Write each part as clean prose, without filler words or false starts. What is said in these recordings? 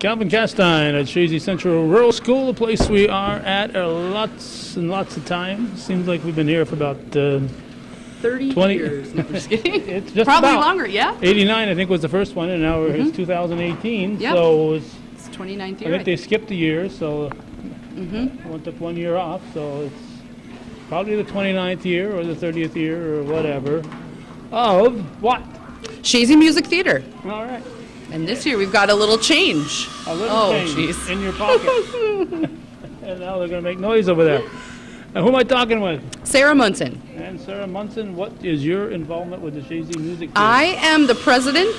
Calvin Castine at Chazy Central Rural School, a place we are at lots and lots of time. Seems like we've been here for about 30 20 years. No, just kidding. It's just probably about longer, yeah. 89, I think, was the first one, and now it's 2018. Yep. So It's 29th year. I think they skipped a year, so took 1 year off. So it's probably the 29th year or the 30th year or whatever of what? Chazy Music Theatre. All right. And this year we've got a little change. A little change in your pocket. And now they're going to make noise over there. Now, who am I talking with? Sarah Munson. And Sarah Munson, what is your involvement with the Chazy Music Theatre? I am the president.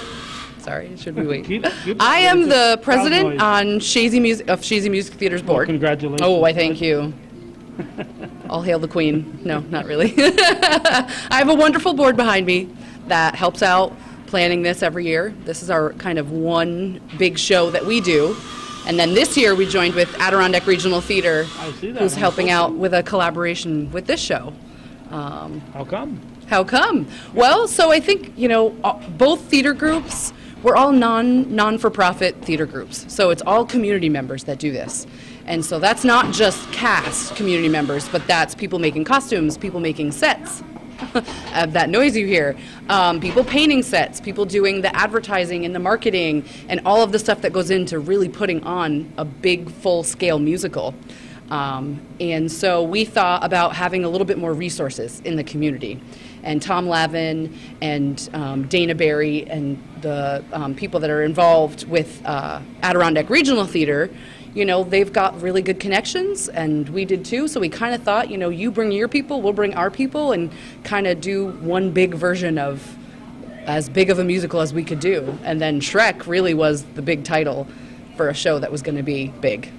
Sorry, should we wait? Keep I am the president on Chazy Music Theatre's board. Well, congratulations. Oh, I thank you. All hail the queen. No, not really. I have a wonderful board behind me that helps out planning this every year. This is our kind of one big show that we do. And then this year we joined with Adirondack Regional Theater, who's helping out with a collaboration with this show. How come? How come? Well, so I think, you know, both theater groups, we're all non-for-profit theater groups. So it's all community members that do this. And so that's not just cast community members, but that's people making costumes, people making sets. That noise you hear, people painting sets, people doing the advertising and the marketing and all of the stuff that goes into really putting on a big full-scale musical. And so we thought about having a little bit more resources in the community. And Tom Lavin and Dana Barry and the people that are involved with Adirondack Regional Theater, you know, they've got really good connections, and we did too, so we kind of thought, you know, you bring your people, we'll bring our people, and kind of do one big version of as big of a musical as we could do. And then Shrek really was the big title for a show that was going to be big.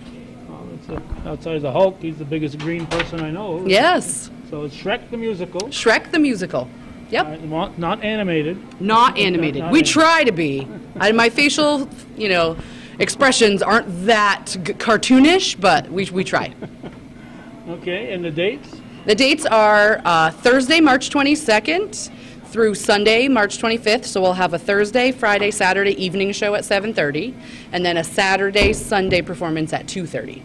Well, outside of the Hulk, he's the biggest green person I know. Yes. So it's Shrek the Musical. Shrek the Musical. Yep. Not animated. Not animated. Not we animated. try to be. My facial, you know, expressions aren't that cartoonish, but we tried. Okay, and the dates? The dates are Thursday, March 22nd through Sunday, March 25th. So we'll have a Thursday, Friday, Saturday evening show at 7:30, and then a Saturday, Sunday performance at 2:30.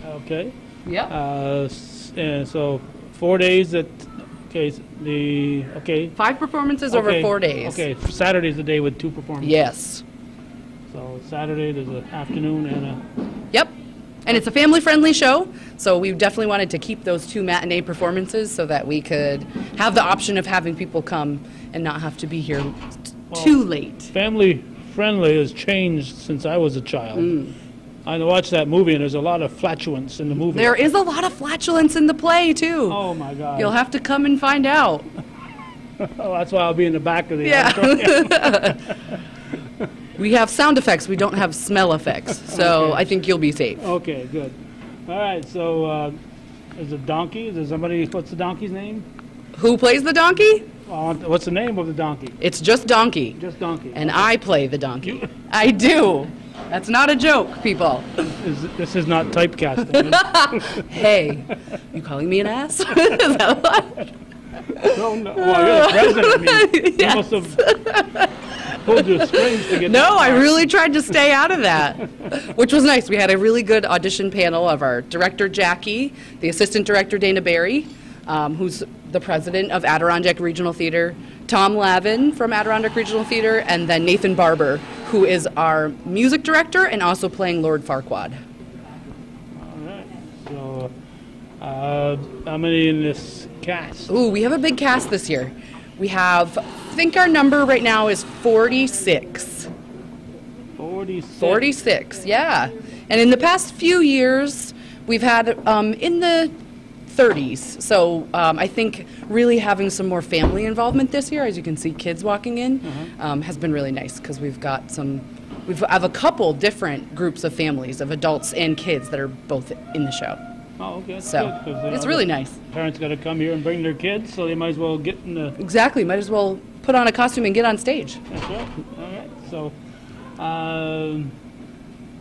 Okay. Yep. And so 4 days at, okay. 5 performances over 4 days. Okay, Saturday's the day with 2 performances. Yes. So Saturday there's an afternoon and a... Yep. And it's a family-friendly show, so we definitely wanted to keep those 2 matinee performances so that we could have the option of having people come and not have to be here too late. Family-friendly has changed since I was a child. I watched that movie, and there's a lot of flatulence in the movie. There is a lot of flatulence in the play, too. Oh, my God. You'll have to come and find out. Oh, that's why I'll be in the back of the auditorium. We have sound effects. We don't have smell effects. So Okay. I think you'll be safe. Okay, good. All right, so there's a donkey. Is there somebody, what's the donkey's name? Who plays the donkey? What's the name of the donkey? It's just Donkey. Just Donkey. And I play the donkey. I do. That's not a joke, people. This is not typecasting. Hey, you calling me an ass? Is that what? No. Well, you're the president. I mean, you must have pulled your strings to get No, that I far. really tried to stay out of that, which was nice. We had a really good audition panel of our director, Jackie, the assistant director, Dana Barry, who's the president of Adirondack Regional Theater, Tom Lavin from Adirondack Regional Theater, and then Nathan Barber, who is our music director and also playing Lord Farquaad. All right. So, how many in this cast? Ooh, we have a big cast this year. We have, I think our number right now is 46. 46. 46, yeah. And in the past few years, we've had in the 30s. So I think really having some more family involvement this year, as you can see kids walking in, has been really nice because we have a couple different groups of families, of adults and kids that are both in the show. Oh, okay. That's So good, 'cause, it's really nice. Parents got to come here and bring their kids, so they might as well get in the... Exactly, might as well put on a costume and get on stage. That's right. All right. So,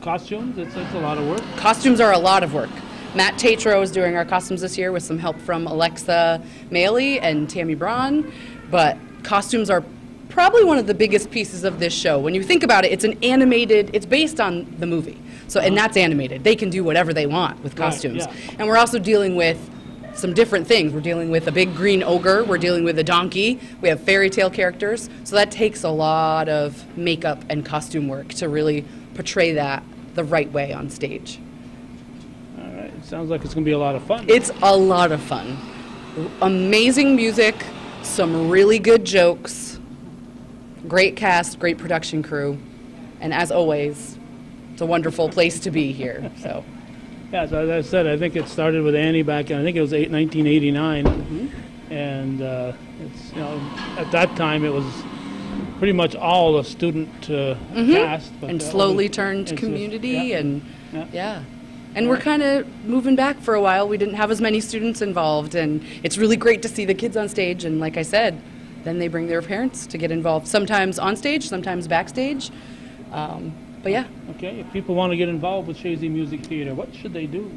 costumes, it's a lot of work. Costumes are a lot of work. Matt Tatro is doing our costumes this year with some help from Alexa Maley and Tammy Braun, but costumes are probably one of the biggest pieces of this show. When you think about it, it's based on the movie. So, and that's animated. They can do whatever they want with costumes. Right, yeah. And we're also dealing with some different things. We're dealing with a big green ogre. We're dealing with a donkey. We have fairy tale characters. So that takes a lot of makeup and costume work to really portray that the right way on stage. All right. It sounds like it's going to be a lot of fun. It's a lot of fun. Amazing music, some really good jokes, great cast, great production crew, and as always, it's a wonderful place to be here. So. Yeah, so as I said, I think it started with Annie back in, I think it was 1989, and it's, at that time it was pretty much all a student cast. But, and slowly turned community, and we're kind of moving back for a while. We didn't have as many students involved, and it's really great to see the kids on stage, and like I said, then they bring their parents to get involved, sometimes on stage, sometimes backstage. But yeah. Okay, if people want to get involved with Chazy Music Theatre, what should they do?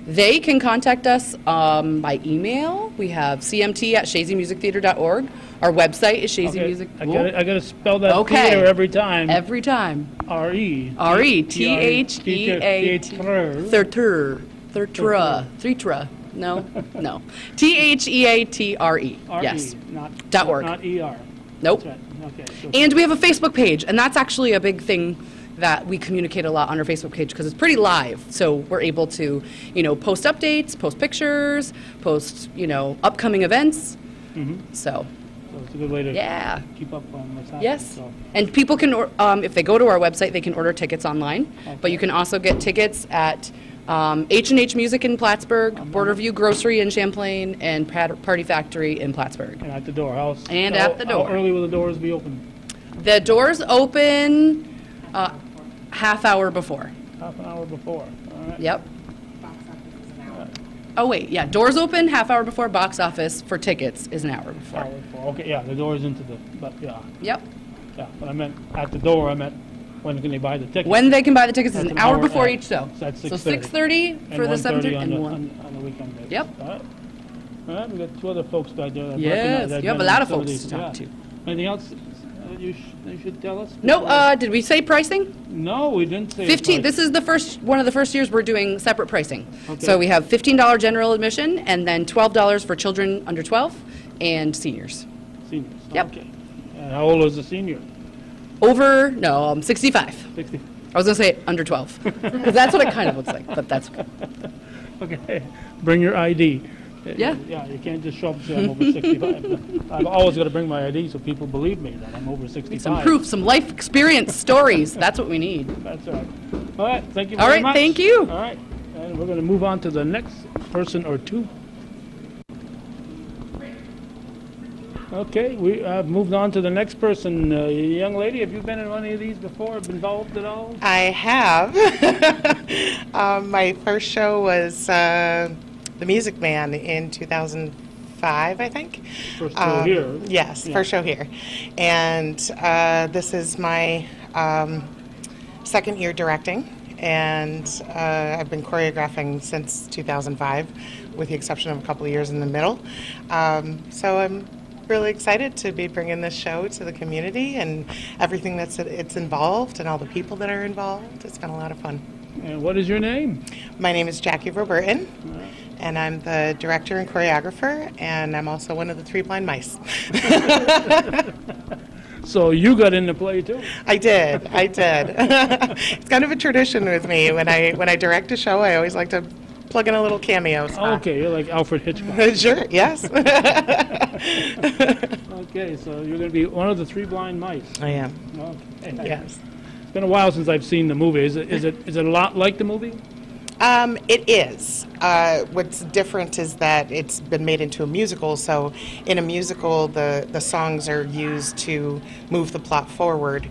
They can contact us by email. We have cmt@chazymusictheatre.org. Our website is Chazy Music. I got to spell that theater every time. Every time. R-E. R-E-T-H-E-A-T. Theatre. No. T-H-E-A-T-R-E. Yes. .org. Not E-R. Nope. That's right. Okay. So and we have a Facebook page, and that's actually a big thing that we communicate a lot on our Facebook page because it's pretty live. So we're able to, post updates, post pictures, post, upcoming events. So it's a good way to keep up on what's happening. Yes. So. And people can, if they go to our website, they can order tickets online. Okay. But you can also get tickets at H&H Music in Plattsburgh, Borderview Grocery in Champlain, and Party Factory in Plattsburgh. And at the door. How early will the doors be open? The doors open half hour before. Half an hour before. All right. Yep. Oh wait, yeah. Doors open half hour before. Box office for tickets is an hour before. Hour before. Okay, yeah. The doors into the. Yep. Yeah, but I meant at the door. I meant when can they buy the tickets? When they can buy the tickets is an hour before each show. So that's 6:30. So 6:30 for the 7:30 and 1 on the weekend days. Yep. All right. All right. We got two other folks back there. That yes, you have a lot of folks to talk to. Anything else? You should tell us? No, did we say pricing? No, we didn't say 15. This is one of the first years we're doing separate pricing. Okay. So we have $15 general admission and then $12 for children under 12 and seniors. Seniors. Yep. Okay. And how old is the senior? 65. 60. I was going to say under 12 because that's what it kind of looks like, but that's okay. Okay. Bring your ID. Yeah. Yeah, you can't just show up and say I'm over 65. I've always got to bring my ID so people believe me that I'm over 65. Some proof, some life experience stories. That's what we need. That's right. All right, thank you very much. All right, thank you. All right, and we're going to move on to the next person or two. Okay, we have moved on to the next person. Young lady, have you been in one of these before, been involved at all? I have. My first show was The Music Man in 2005, I think. First show here. Yes, first show here. And this is my second year directing, and I've been choreographing since 2005, with the exception of a couple of years in the middle. So I'm really excited to be bringing this show to the community and everything that's involved and all the people that are involved. It's been a lot of fun. And what is your name? My name is Jackie Burton. And I'm the director and choreographer, and I'm also one of the 3 blind mice. So you got into play too? I did. It's kind of a tradition with me. When I direct a show, I always like to plug in a little cameo spot. Okay, you're like Alfred Hitchcock. Sure, yes. Okay, so you're going to be one of the 3 blind mice. I am. Okay. Yes. It's been a while since I've seen the movie. Is it a lot like the movie? It is. What's different is that it's been made into a musical, so in a musical the songs are used to move the plot forward,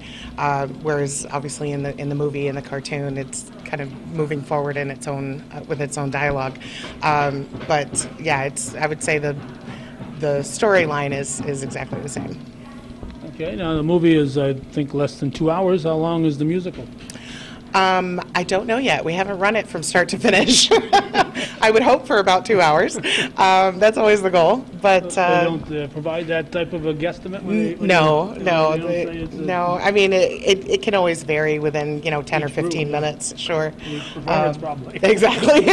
whereas obviously in the movie, in the cartoon, it's kind of moving forward in its own with its own dialogue. But yeah, I would say the storyline is exactly the same. Okay, now the movie is, I think, less than 2 hours. How long is the musical? I don't know yet. We haven't run it from start to finish. I would hope for about 2 hours. That's always the goal. But They don't provide that type of a guestimate? No. I mean, it can always vary within 10 or 15 minutes. Sure. Performance probably. Exactly.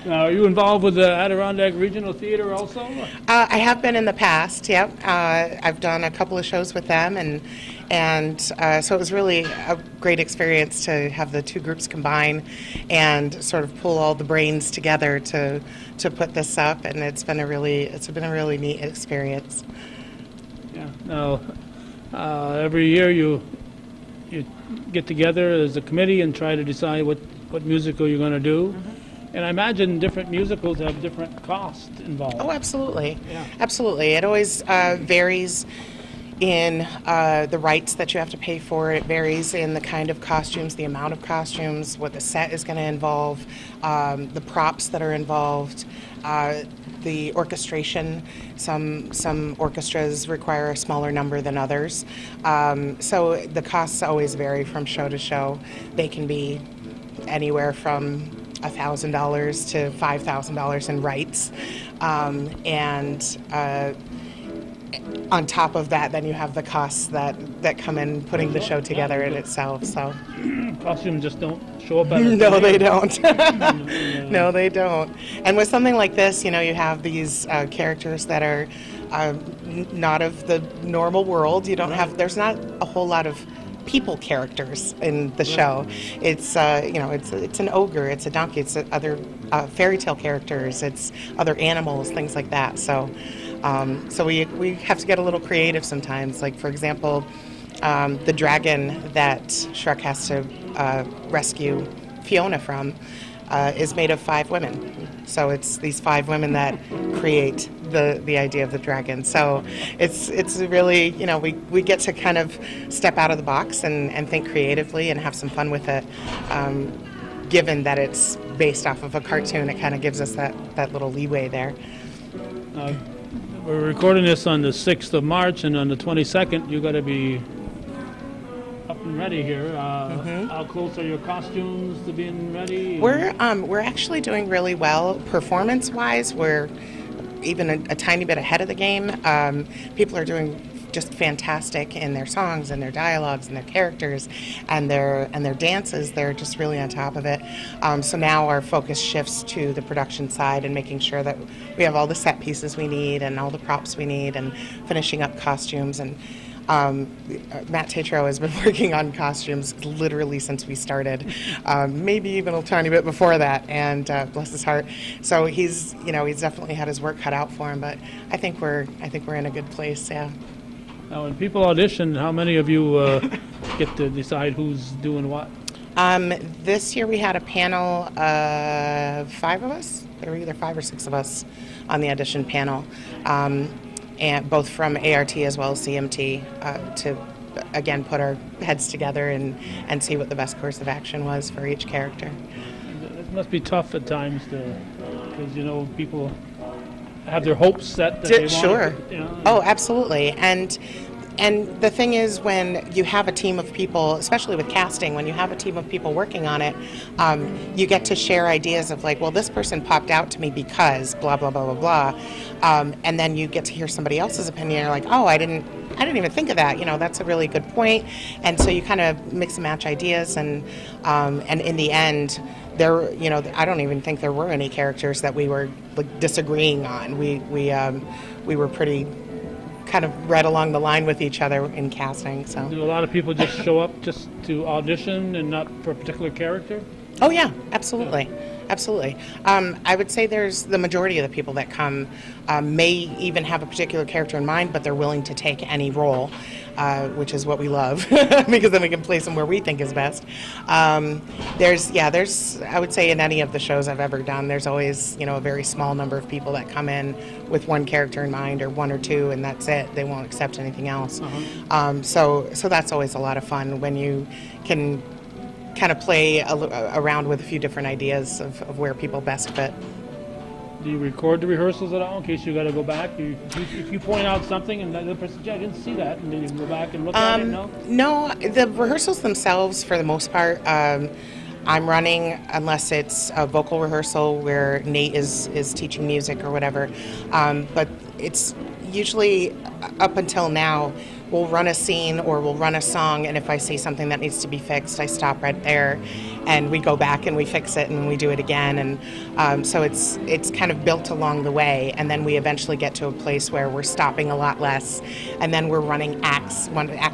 Now, are you involved with the Adirondack Regional Theater also? I have been in the past. Yep. I've done a couple of shows with them, and so it was really a great experience to have the two groups combine and sort of pull all the brains together to put this up, and it's been a really neat experience. Yeah. Now, every year you get together as a committee and try to decide what musical you're going to do. Mm-hmm. And I imagine different musicals have different costs involved. Oh, absolutely. Yeah. Absolutely. It always varies in the rights that you have to pay for. It varies in the kind of costumes, the amount of costumes, what the set is going to involve, the props that are involved, the orchestration. Some orchestras require a smaller number than others. So the costs always vary from show to show. They can be anywhere from $1,000 to $5,000 in rights, and on top of that, then you have the costs that come in putting the show together in itself. So costumes just don't show up at a no, they don't. No, they don't. And with something like this, you have these characters that are not of the normal world. There's not a whole lot of people characters in the show. It's it's an ogre, it's a donkey, it's other fairy tale characters, it's other animals, things like that. So we have to get a little creative sometimes. Like, for example, the dragon that Shrek has to rescue Fiona from is made of 5 women. So it's these 5 women that create the idea of the dragon. So it's really, we get to kind of step out of the box and think creatively and have some fun with it. Given that it's based off of a cartoon, it kind of gives us that little leeway there. We're recording this on the 6th of March, and on the 22nd, you got to be up and ready here. How close are your costumes to being ready? We're actually doing really well performance-wise. We're even a tiny bit ahead of the game. People are doing just fantastic in their songs and their dialogues and their characters and their dances. They're just really on top of it. So now our focus shifts to the production side and making sure that we have all the set pieces we need and all the props we need and finishing up costumes. And Matt Tatro has been working on costumes literally since we started, maybe even a tiny bit before that, and bless his heart. So he's definitely had his work cut out for him, but I think we're in a good place. Yeah. Now, when people audition, how many of you get to decide who's doing what? This year we had a panel of 5 of us. There were either 5 or 6 of us on the audition panel, and both from ART as well as CMT, to again put our heads together and see what the best course of action was for each character. It must be tough at times because people have their hopes set that they want. Sure. Oh, absolutely. And the thing is, when you have a team of people, especially with casting, when you have a team of people working on it, you get to share ideas of like, well, this person popped out to me because blah, blah, blah, blah, blah. And then you get to hear somebody else's opinion. You're like, oh, I didn't even think of that. That's a really good point. And so you kind of mix and match ideas, and in the end, I don't even think there were any characters that we were like disagreeing on. We were pretty kind of right along the line with each other in casting. So do a lot of people just show up just to audition and not for a particular character? Oh yeah, absolutely. Absolutely. I would say there's the majority of the people that come may even have a particular character in mind, but they're willing to take any role, which is what we love, because then we can place them where we think is best. There's, I would say in any of the shows I've ever done, there's always, a very small number of people that come in with one character in mind, or 1 or 2, and that's it. They won't accept anything else. So that's always a lot of fun when you can kind of play around with a few different ideas of where people best fit. Do you record the rehearsals at all in case you got to go back? If you point out something and the other person says, "Yeah, I didn't see that," and then you can go back and look at it, no? No, the rehearsals themselves, for the most part, I'm running unless it's a vocal rehearsal where Nate is teaching music or whatever. But it's usually, up until now, we'll run a scene or we'll run a song, and if I see something that needs to be fixed, I stop right there, and we go back and we fix it and we do it again. And so it's kind of built along the way, and then we eventually get to a place where we're stopping a lot less, and then we're running act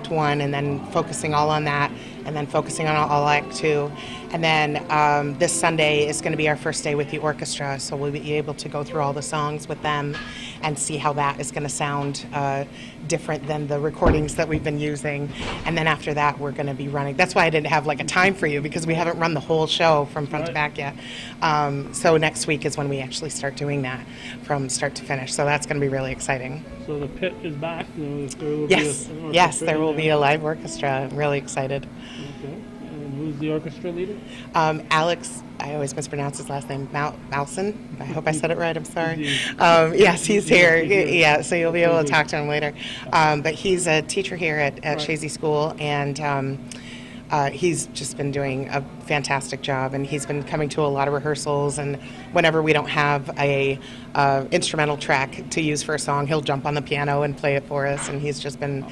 one, and then focusing all on that, and then focusing on all Act Two. And then this Sunday is going to be our first day with the orchestra, so we'll be able to go through all the songs with them and see how that is going to sound different than the recordings that we've been using. And then after that, we're going to be running. That's why I didn't have like a time for you, because we haven't run the whole show from front to back yet. So next week is when we actually start doing that from start to finish. So that's going to be really exciting. So the pit is back. Yes, there will be a live orchestra. I'm really excited. Okay. And who's the orchestra leader? Alex, I always mispronounce his last name, Malson. I hope I said it right, I'm sorry. Yes, he's here. Yeah, so you'll be able to talk to him later. But he's a teacher here at Chazy School, and he's just been doing a fantastic job, and he's been coming to a lot of rehearsals, and whenever we don't have a instrumental track to use for a song, he'll jump on the piano and play it for us, and he's just been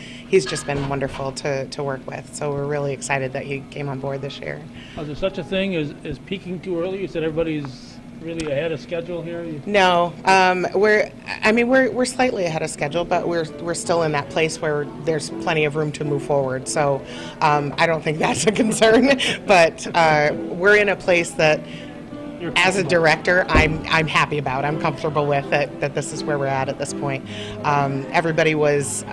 wonderful to work with. So we're really excited that he came on board this year. Is there such a thing as peaking too early? You said everybody's really ahead of schedule here? No, we're slightly ahead of schedule, but we're still in that place where there's plenty of room to move forward. So I don't think that's a concern. But we're in a place that, as a director, I'm happy about. I'm comfortable with it, that this is where we're at this point. Everybody was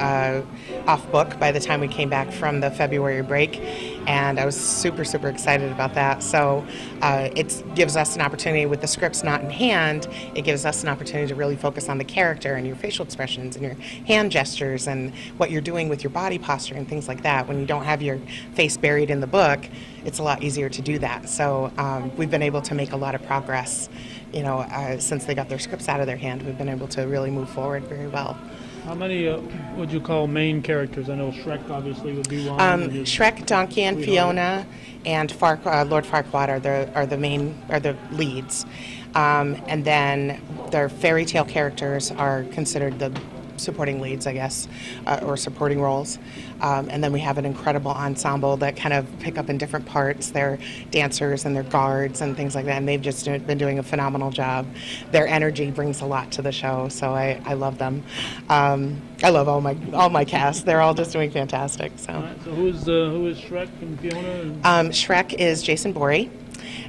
off book by the time we came back from the February break, and I was super excited about that. So it gives us an opportunity, with the scripts not in hand, it gives us an opportunity to really focus on the character and your facial expressions and your hand gestures and what you're doing with your body posture and things like that. When you don't have your face buried in the book, it's a lot easier to do that. So we've been able to make a lot of progress, since they got their scripts out of their hand. We've been able to really move forward very well. How many would you call main characters? I know Shrek obviously would be one. Shrek, Donkey, and Fiona, and Lord Farquaad are the leads, and then their fairy tale characters are considered the supporting leads, I guess, or supporting roles. And then we have an incredible ensemble that kind of pick up in different parts. They're dancers and they're guards and things like that, and they've just been doing a phenomenal job. Their energy brings a lot to the show, so I love them. I love all my cast. They're all just doing fantastic. So, right, so who is Shrek and Fiona? Shrek is Jason Borey.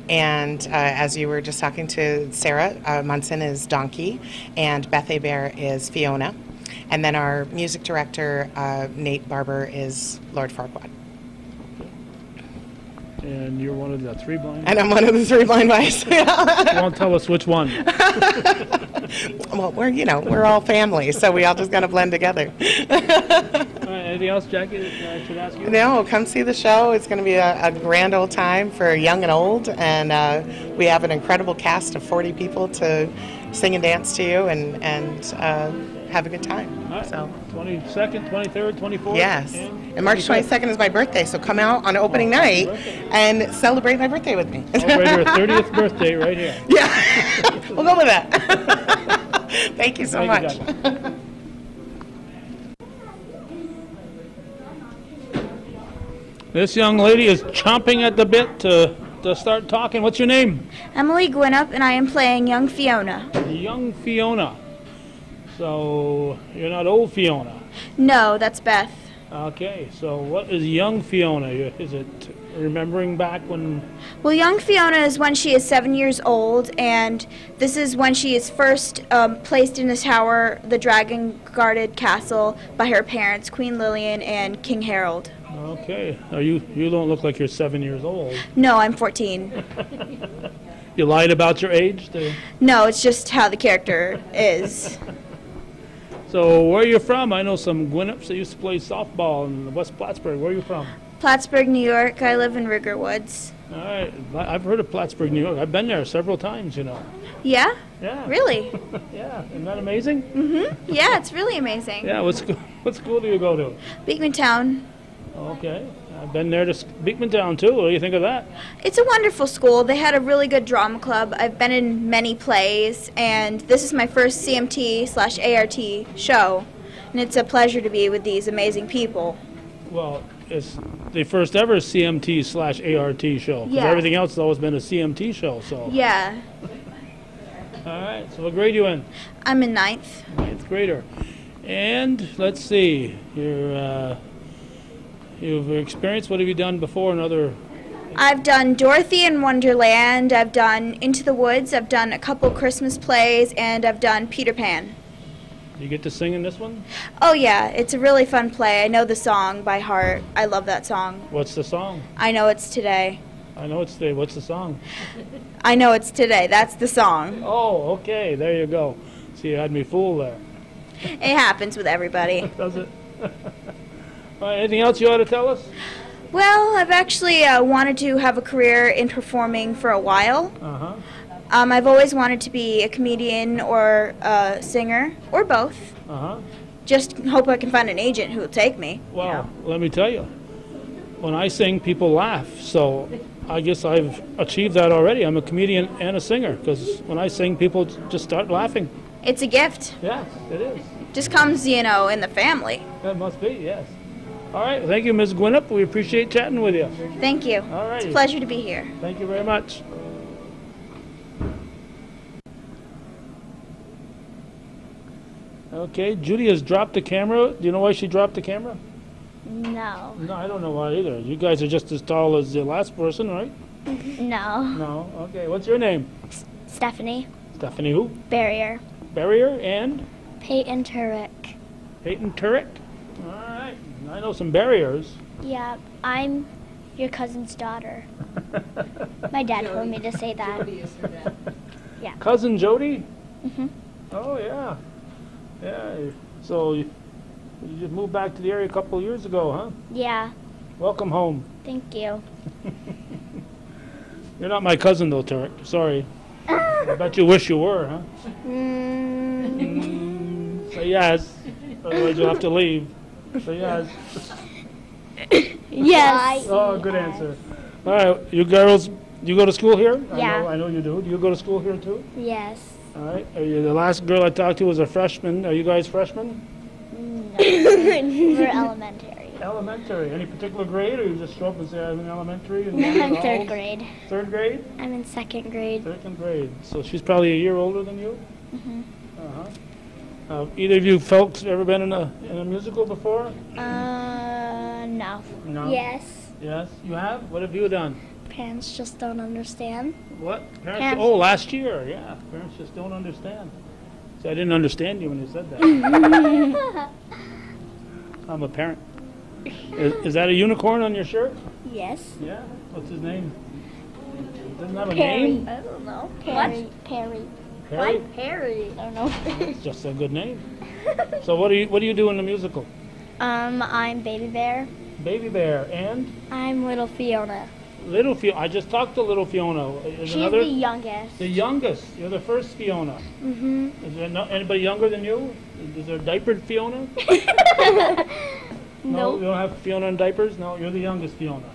And as you were just talking to Sarah, Munson is Donkey, and Beth Hebert is Fiona. And then our music director, Nate Barber, is Lord Farquaad. And you're one of the three blind? And I'm one of the three blind mice. You won't tell us which one. Well, we're all family, so we all just got to blend together. All right, anything else, Jackie, that I should ask you? No, come see the show. It's going to be a grand old time for young and old, and we have an incredible cast of 40 people to sing and dance to you and have a good time. Right. So 22nd, 23rd, 24th? Yes. And March 22nd is my birthday, so come out on opening night and celebrate my birthday with me. Celebrate her 30th birthday right here. Yeah, we'll go with that. Thank you so much. This young lady is chomping at the bit to start talking. What's your name? Emily Gwinnett, and I am playing young Fiona. Young Fiona. So you're not old Fiona? No, that's Beth. Okay, so what is young Fiona? Is it remembering back when... Well, young Fiona is when she is 7 years old, and this is when she is first placed in the tower, the dragon-guarded castle, by her parents, Queen Lillian and King Harold. Okay. You don't look like you're 7 years old. No, I'm 14. You lied about your age? No, it's just how the character is. So where are you from? I know some Gwinneps that used to play softball in West Plattsburgh. Where are you from? Plattsburgh, New York. I live in Rigger Woods. All right. I've heard of Plattsburgh, New York. I've been there several times, you know. Yeah? Yeah. Really? Yeah. Isn't that amazing? Mm-hmm. Yeah, it's really amazing. Yeah. What school do you go to? Beekmantown. Okay. I've been there to Beekmantown, too. What do you think of that? It's a wonderful school. They had a really good drama club. I've been in many plays, and this is my first CMT/ART show. And it's a pleasure to be with these amazing people. Well, it's the first ever CMT/ART show. 'Cause Yeah. everything else has always been a CMT show, so. Yeah. All right. So what grade are you in? I'm in 9th. 9th grader. And let's see. You've experienced, what have you done before in other? I've done Dorothy in Wonderland, I've done Into the Woods, I've done a couple Christmas plays, and I've done Peter Pan. You get to sing in this one? Oh yeah, it's a really fun play. I know the song by heart. I love that song. What's the song? I Know It's Today. I know it's today. What's the song? I Know It's Today. That's the song. Oh, okay. There you go. See, you had me fooled there. It happens with everybody. Does it? All right, anything else you ought to tell us? Well, I've actually wanted to have a career in performing for a while. Uh-huh. I've always wanted to be a comedian or a singer, or both. Uh-huh. Just hope I can find an agent who will take me. Well, let me tell you. When I sing, people laugh. So I guess I've achieved that already. I'm a comedian and a singer, because when I sing, people just start laughing. It's a gift. Yes, it is. Just comes, in the family. That must be, yes. All right. Thank you, Ms. Gwinnett. We appreciate chatting with you. Thank you. All right. It's a pleasure to be here. Thank you very much. Okay, Judy has dropped the camera. Do you know why she dropped the camera? No. No, I don't know why either. You guys are just as tall as the last person, right? No. No. Okay, what's your name? Stephanie. Stephanie who? Barrier. Barrier and Peyton Turek. Peyton Turek. All right. I know some barriers. Yeah, I'm your cousin's daughter. My dad told me to say that. Yeah. Cousin Jody? Mhm. Oh, yeah. Yeah. So you just moved back to the area a couple of years ago, huh? Yeah. Welcome home. Thank you. You're not my cousin, though, Turek. Sorry. I bet you wish you were, huh? Say yes. Otherwise, you'll have to leave. Say yes. Yes. Oh, good answer. All right, you girls, you go to school here? Yeah. I know you do. Do you go to school here, too? Yes. All right. Are you, the last girl I talked to was a freshman. Are you guys freshmen? No. We're elementary. Elementary. Any particular grade, or you just show up and say I'm in elementary? And I'm all- third grade. Third grade? I'm in second grade. Second grade. So she's probably a year older than you? Mhm. Uh-huh. Either of you folks ever been in a musical before? No. No? Yes. Yes? You have? What have you done? Parents just don't understand. What? Parents- Oh, last year, yeah. Parents just don't understand. See, I didn't understand you when you said that. I'm a parent. Is that a unicorn on your shirt? Yes. Yeah. What's his name? Doesn't have a Perry. name? I don't know. Perry. Perry. Perry? Perry? I don't know. It's just a good name. So what do you do in the musical? I'm Baby Bear. Baby Bear and I'm Little Fiona. Little Fiona. I just talked to Little Fiona. Is She's another? the youngest. The youngest. You're the first Fiona. Mm-hmm. Is there anybody younger than you? Is there diapered Fiona? No, Nope. you don't have Fiona in diapers? No, you're the youngest Fiona.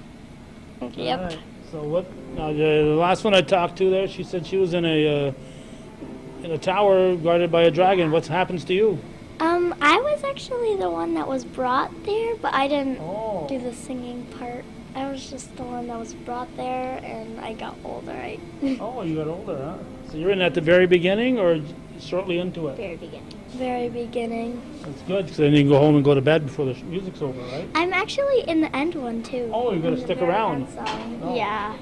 Yep. All right. So what? The last one I talked to there, she said she was in a tower guarded by a dragon. What happens to you? I was actually the one that was brought there, but I didn't Oh. do the singing part. I was just the one that was brought there, and I got older. Oh, you got older, huh? So you're in at the very beginning or shortly into it? Very beginning. Very beginning. That's good, because then you can go home and go to bed before the music's over, right? I'm actually in the end one too. Oh, you're gonna In the stick very around. end song. Oh. Yeah.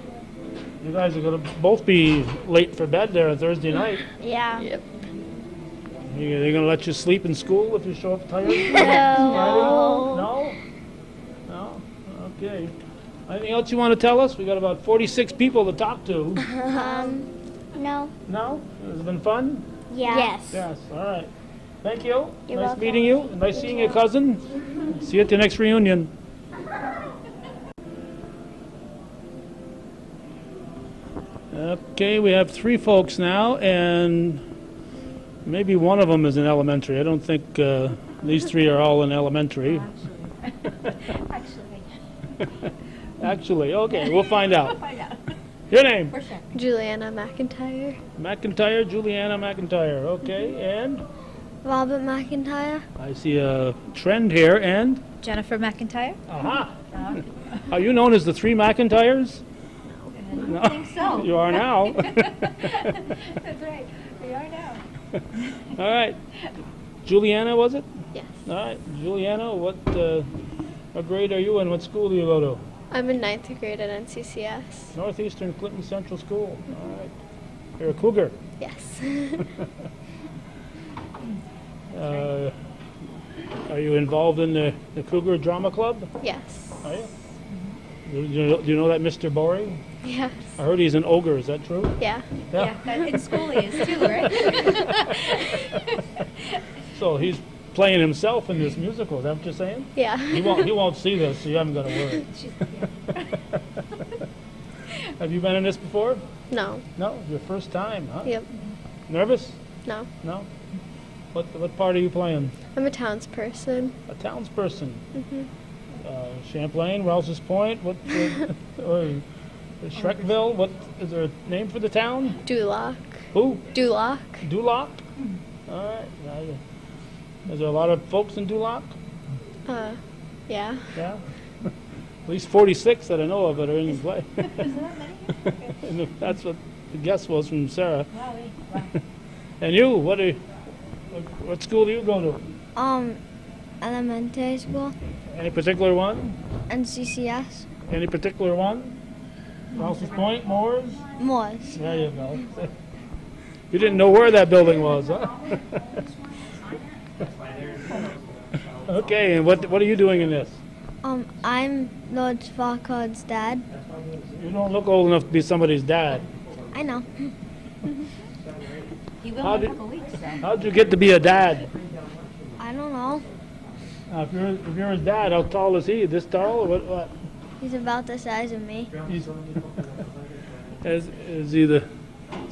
You guys are going to both be late for bed there on Thursday night. Yeah. Yep. They're going to let you sleep in school if you show up tired? No. No? No? Okay. Anything else you want to tell us? We got about 46 people to talk to. No. No? Has it been fun? Yeah. Yes. Yes. All right. Thank you. You're nice welcome. meeting you. Nice seeing your cousin. See you at the next reunion. Okay, we have 3 folks now, and maybe one of them is in elementary. I don't think these 3 are all in elementary. Actually, okay, we'll find out. Your name? Juliana McIntyre. McIntyre, Juliana McIntyre. Okay, and Robert McIntyre. I see a trend here, and Jennifer McIntyre. aha. Are you known as the 3 McIntyres? No, I think so. you are now. That's right. We are now. All right. Juliana, was it? Yes. All right. Juliana, what grade are you in? What school do you go to? I'm in 9th grade at NCCS. Northeastern Clinton Central School. All right. You're a cougar. Yes. Are you involved in the Cougar Drama Club? Yes. Are you? Do you know that Mr. Boring? Yes. I heard he's an ogre. Is that true? Yeah. Yeah. In school he is too, right? So he's playing himself in this musical. Is that what you're saying? Yeah. He won't see this, so you haven't got to worry. Have you been in this before? No. No, your first time, huh? Yep. Nervous? No. No. What part are you playing? I'm a townsperson. A townsperson. Champlain, Rouse's Point. What? Or Shrekville. What is there a name for the town? Duloc. Who? Duloc. Duloc. All right. Now is there a lot of folks in Duloc? Yeah. Yeah. At least 46 that I know of that are in play. And that's what the guess was from Sarah. And you, what school do you go to? Elementary school. Any particular one? NCCS. Any particular one? Rouse's Point, Moores? Moores. There you go. You didn't know where that building was, huh? Okay, and what are you doing in this? I'm Lord Farquaad's dad. You don't look old enough to be somebody's dad. I know. He will in a couple weeks. How'd you get to be a dad? I don't know. If you're his dad, how tall is he? This tall, or what? He's about the size of me. Is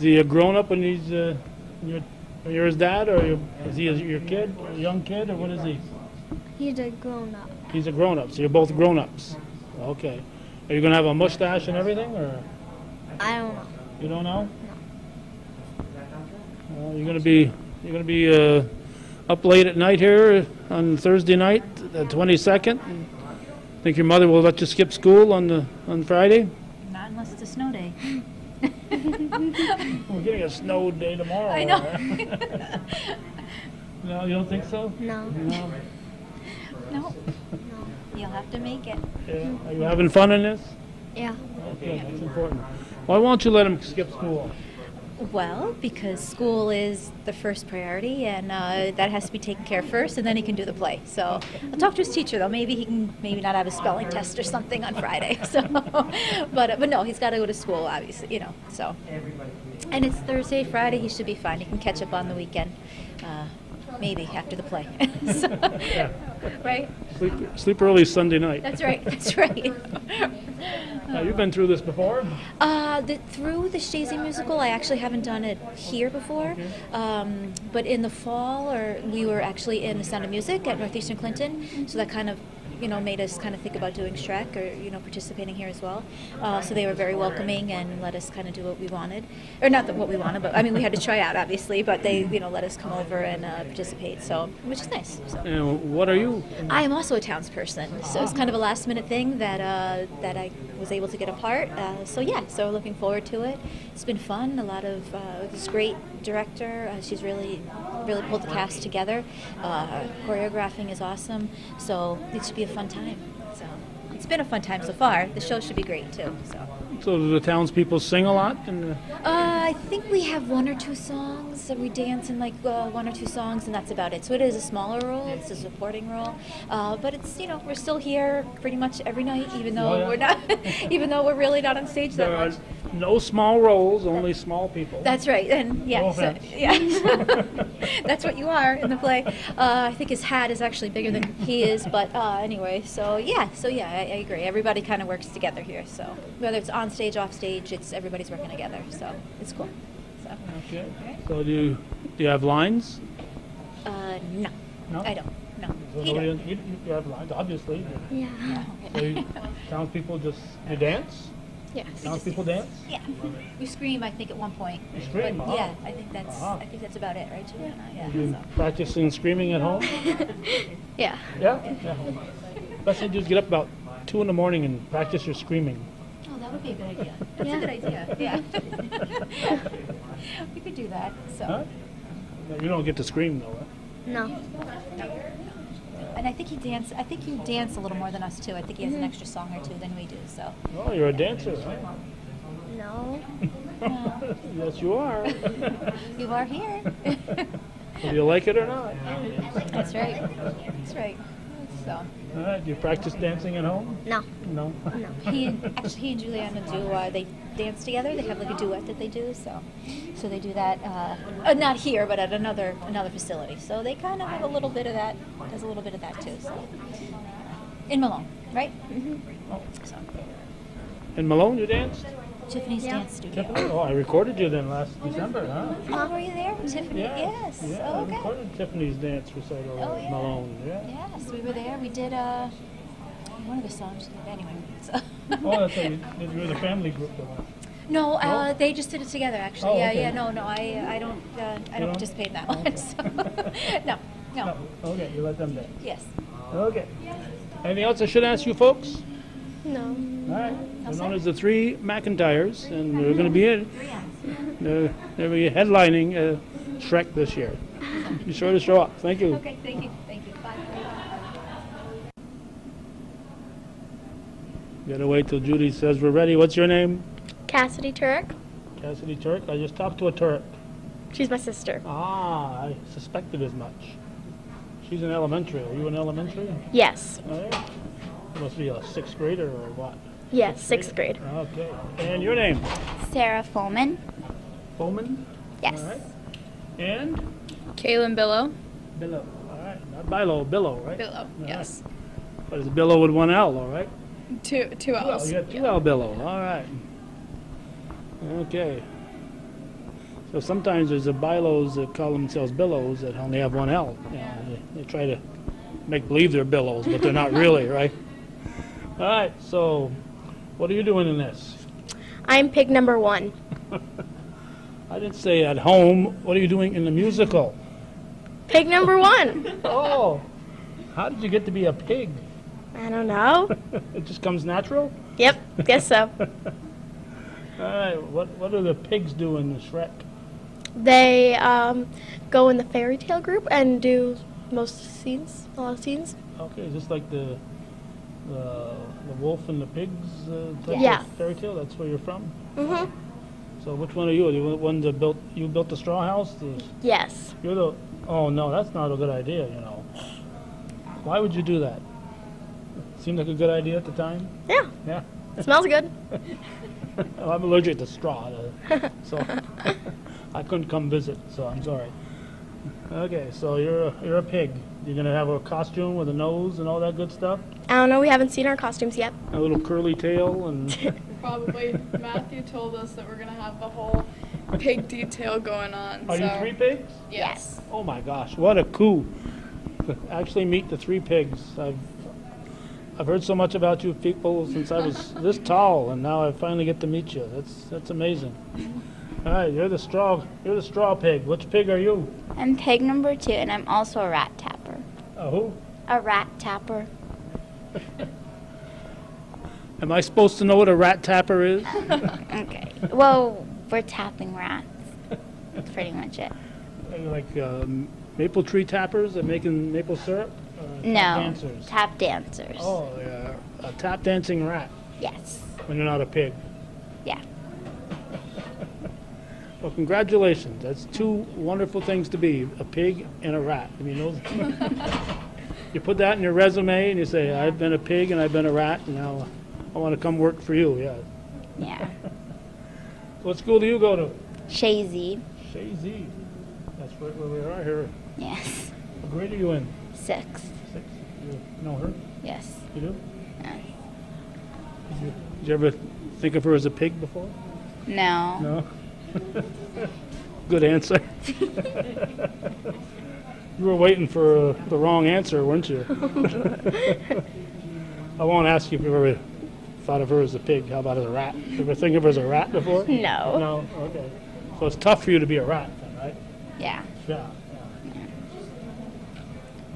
he a grown up when he's you're his dad, or is he your kid, a young kid, or what is he? He's a grown-up. He's a grown up, so you're both grown ups. Okay. Are you gonna have a mustache and everything, or I don't know. you don't know? No. You're gonna be up late at night here on Thursday night, the 22nd. Think your mother will let you skip school on Friday? Not unless it's a snow day. We're getting a snow day tomorrow. I know. No, you don't think so? No. No. No. You'll have to make it. Yeah. Are you having fun in this? Yeah. Okay, that's important. Why won't you let him skip school? Well, because school is the first priority, and that has to be taken care of first, and then he can do the play. So I'll talk to his teacher, though. Maybe he can not have a spelling test or something on Friday. So, but no, he's got to go to school, obviously, you know. So, and it's Thursday, Friday. He should be fine. He can catch up on the weekend, maybe after the play. So, Yeah. right? Sleep early Sunday night. That's right. That's right. Now, you've been through this before? Through the Chazy Musical, I actually haven't done it here before. But in the fall, we were actually in the Sound of Music at Northeastern Clinton, so that kind of, made us kind of think about doing Shrek or, participating here as well. So they were very welcoming and let us kind of do what we wanted. Or not what we wanted, but I mean, we had to try out, obviously, but they, let us come over and participate, so, which is nice. So. And what are you? I am also a townsperson, so it's kind of a last-minute thing that I was able to get a part. So we're looking forward to it. It's been fun. A lot of this great director. She's really pulled the cast together. Choreographing is awesome, so it should be a fun time. So it's been a fun time so far. The show should be great too. So do the townspeople sing a lot? I think we have one or two songs that we dance in, like one or two songs, and that's about it. So it is a smaller role. It's a supporting role, but it's we're still here pretty much every night, even though we're not, even though we're really not on stage that much. No small roles, only small people. That's right, and yeah, that's what you are in the play. I think his hat is actually bigger than he is, but anyway, I agree. Everybody kind of works together here, so whether it's on on stage, off stage, it's everybody's working together, so it's cool. So. Okay. So do you have lines? No, No? I don't. No. So He nobody, does. you have lines, obviously. Yeah. So townspeople you dance? Yes. Townspeople dance? Yeah. We scream, I think, at one point. You scream, But, oh. yeah, I think that's about it, right, Juliana? Yeah. You So. practicing screaming at home? Yeah. Yeah? Best thing to do is get up about 2 in the morning and practice your screaming. Oh, that would be a good idea. That's a good idea. Yeah. We could do that. So. Huh? No, you don't get to scream though, right? No. And I think you dance a little more than us too. I think he has an extra song or two than we do. So. Oh, you're a dancer, huh? No. Yes, you are. You are here. Do you like it or not? That's right. That's right. So. All right, do you practice dancing at home? No. No? He and Juliana do they dance together. They have like a duet that they do. So they do that not here, but at another facility. So they kind of have a little bit of that. Does a little bit of that too. So in Malone, right? So In Malone, you danced? Tiffany's dance studio. Tiffany? Oh, I recorded you then last December, huh? Oh, were you there, Tiffany? Yeah. Yes. Yeah, Oh, I okay. recorded Tiffany's dance recital Oh, at yeah. Malone. Yeah. Yes, we were there. We did one of the songs. Anyway. So. Oh, that's right. You were the family group though. No, No? they just did it together actually. Oh, Yeah, okay. yeah. No, I don't don't? participate in that one. So. No. No. Okay, you let them dance. Yes. Okay. Anything else I should ask you folks? No. All right. They're known as the three McIntyres, and they're going to be they're headlining Shrek this year. Be sure to show up. Thank you. Okay. Thank you. Thank you. Bye. You gotta wait till Judy says we're ready. What's your name? Cassidy Turek. Cassidy Turk. I just talked to a Turk. She's my sister. Ah, I suspected as much. She's in elementary. Are you in elementary? Yes. Oh, yeah. You must be a 6th grader or what? Yes, 6th grade. Okay. And your name? Sarah Fulman. Bowman? Yes. All right. And? Kaylin Billow. Billow. All right. Not Bilo, Billow, right? Billow, All yes. right. But it's Billow with one L, all right? Two Well, L's. you got 2L Billow. All right. Okay. So sometimes there's a Bilos that call themselves Billows that only have 1L. You know, they try to make believe they're Billows, but they're not really, right? All right. So what are you doing in this? I'm pig number 1. I didn't say at home. What are you doing in the musical? Pig number 1. Oh, how did you get to be a pig? I don't know. It just comes natural? Yep, guess so. All right, what do the pigs do in the Shrek? They go in the fairy tale group and do a lot of scenes. Okay, is this like the wolf and the pigs type Yeah. of fairy tale? That's where you're from? Mm-hmm. So which one are you? Are you the one that built the straw house? Yes. You're the, oh no, that's not a good idea, you know. Why would you do that? Seemed like a good idea at the time? Yeah, Yeah. it smells good. Well, I'm allergic to straw, so I couldn't come visit, so I'm sorry. Okay, so you're a pig. You're gonna have a costume with a nose and all that good stuff? I don't know, we haven't seen our costumes yet. A little curly tail and Probably. Matthew told us that we're going to have the whole pig detail going on. Are you 3 pigs? Yes. Oh my gosh, what a coup. To actually meet the 3 pigs. I've heard so much about you people since I was this tall, and now I finally get to meet you. That's amazing. All right, you're the straw pig. Which pig are you? I'm pig number 2, and I'm also a rat tapper. Who? A rat tapper. Am I supposed to know what a rat tapper is? Okay. Well, we're tapping rats. That's pretty much it. Are you like maple tree tappers that making maple syrup? No. Tap dancers. Tap dancers. Oh, yeah, a tap dancing rat Yes. when you're not a pig. Yeah. Well, congratulations. That's 2 wonderful things to be, a pig and a rat. I mean, those, you put that in your resume and you say, I've been a pig and I've been a rat, and now I want to come work for you, yeah. Yeah. What school do you go to? Chazy. Chazy. That's right where we are here. Yes. What grade are you in? 6. 6. You know her? Yes. You do? Yes. Did you ever think of her as a pig before? No. No? Good answer. You were waiting for the wrong answer, weren't you? I won't ask you if you ever thought of her as a pig. How about as a rat? You ever think of her as a rat before? No. No? Okay. So it's tough for you to be a rat, then, right? Yeah. Yeah.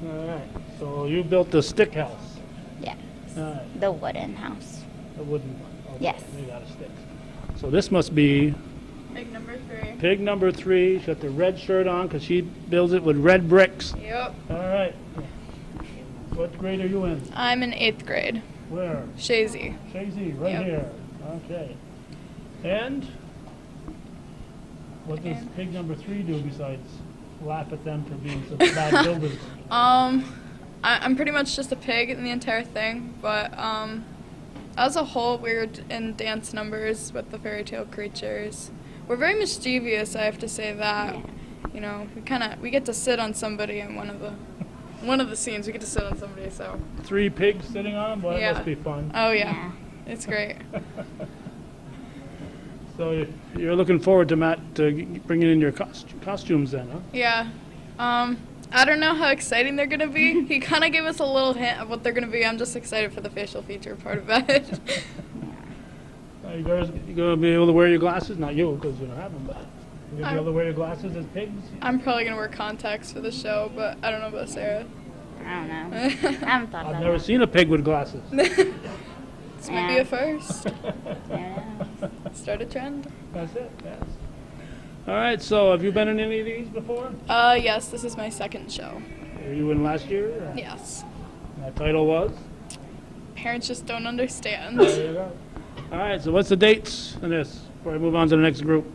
All right. So you built the stick house. Yes. All right. The wooden house. The wooden one. Okay. Yes. Made out of sticks. So this must be Pig number 3. pig number 3. She's got the red shirt on because she builds it with red bricks. Yep. All right. What grade are you in? I'm in 8th grade. Where? Chazy. Chazy, right Yep. here. Okay. And what does pig number 3 do besides laugh at them for being such bad builders? I'm pretty much just a pig in the entire thing, but as a whole, we're in dance numbers with the fairy tale creatures. We're very mischievous, I have to say that. You know, we get to sit on somebody in one of the scenes. We get to sit on somebody, so. 3 pigs sitting on them? Boy, that must be fun. Oh yeah, it's great. So you're looking forward to Matt bringing in your costumes then, huh? Yeah. I don't know how exciting they're gonna be. He kind of gave us a little hint of what they're gonna be. I'm just excited for the facial feature part of it. You guys gonna be able to wear your glasses? Not you, because you don't have them, but you gonna be able to wear your glasses as pigs? I'm probably gonna wear contacts for the show, but I don't know about Sarah. I don't know. I haven't thought about I've never seen a pig with glasses. This might be a first. Yeah. Start a trend. That's it, yes. All right, so have you been in any of these before? Yes, this is my 2nd show. Were you in last year? Or? Yes. That title was? Parents just don't understand. There you go. All right, so what's the dates on this before I move on to the next group?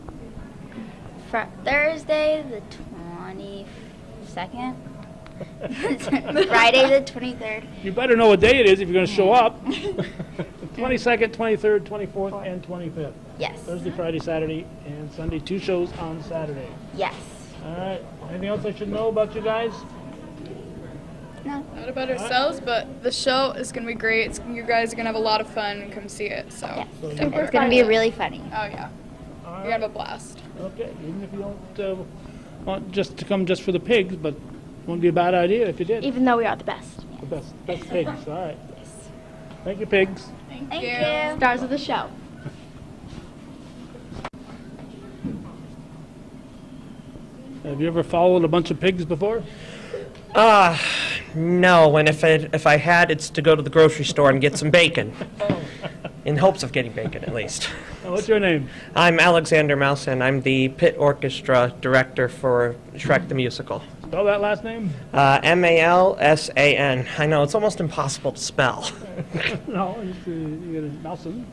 Thursday the 22nd. Friday the 23rd. You better know what day it is if you're going to show up. 22nd, 23rd, 24th, and 25th. Yes. Thursday, Friday, Saturday, and Sunday. 2 shows on Saturday. Yes. All right. Anything else I should know about you guys? No. Not about ourselves, but the show is going to be great. You guys are going to have a lot of fun and come see it. So Yes. definitely It's going to be really funny. Oh, yeah. All You're right. going to have a blast. Okay. Even if you don't want just to come just for the pigs, but wouldn't be a bad idea if you did. Even though we are the best. The best pigs. All right. Thank you, pigs. Thank you. Stars of the show. Have you ever followed a bunch of pigs before? No, and if I had, it's to go to the grocery store and get some bacon. In hopes of getting bacon, at least. What's your name? I'm Alexander Malson. I'm the pit orchestra director for Shrek the Musical. Spell that last name? Malsan. I know, it's almost impossible to spell. No, you get a Malson.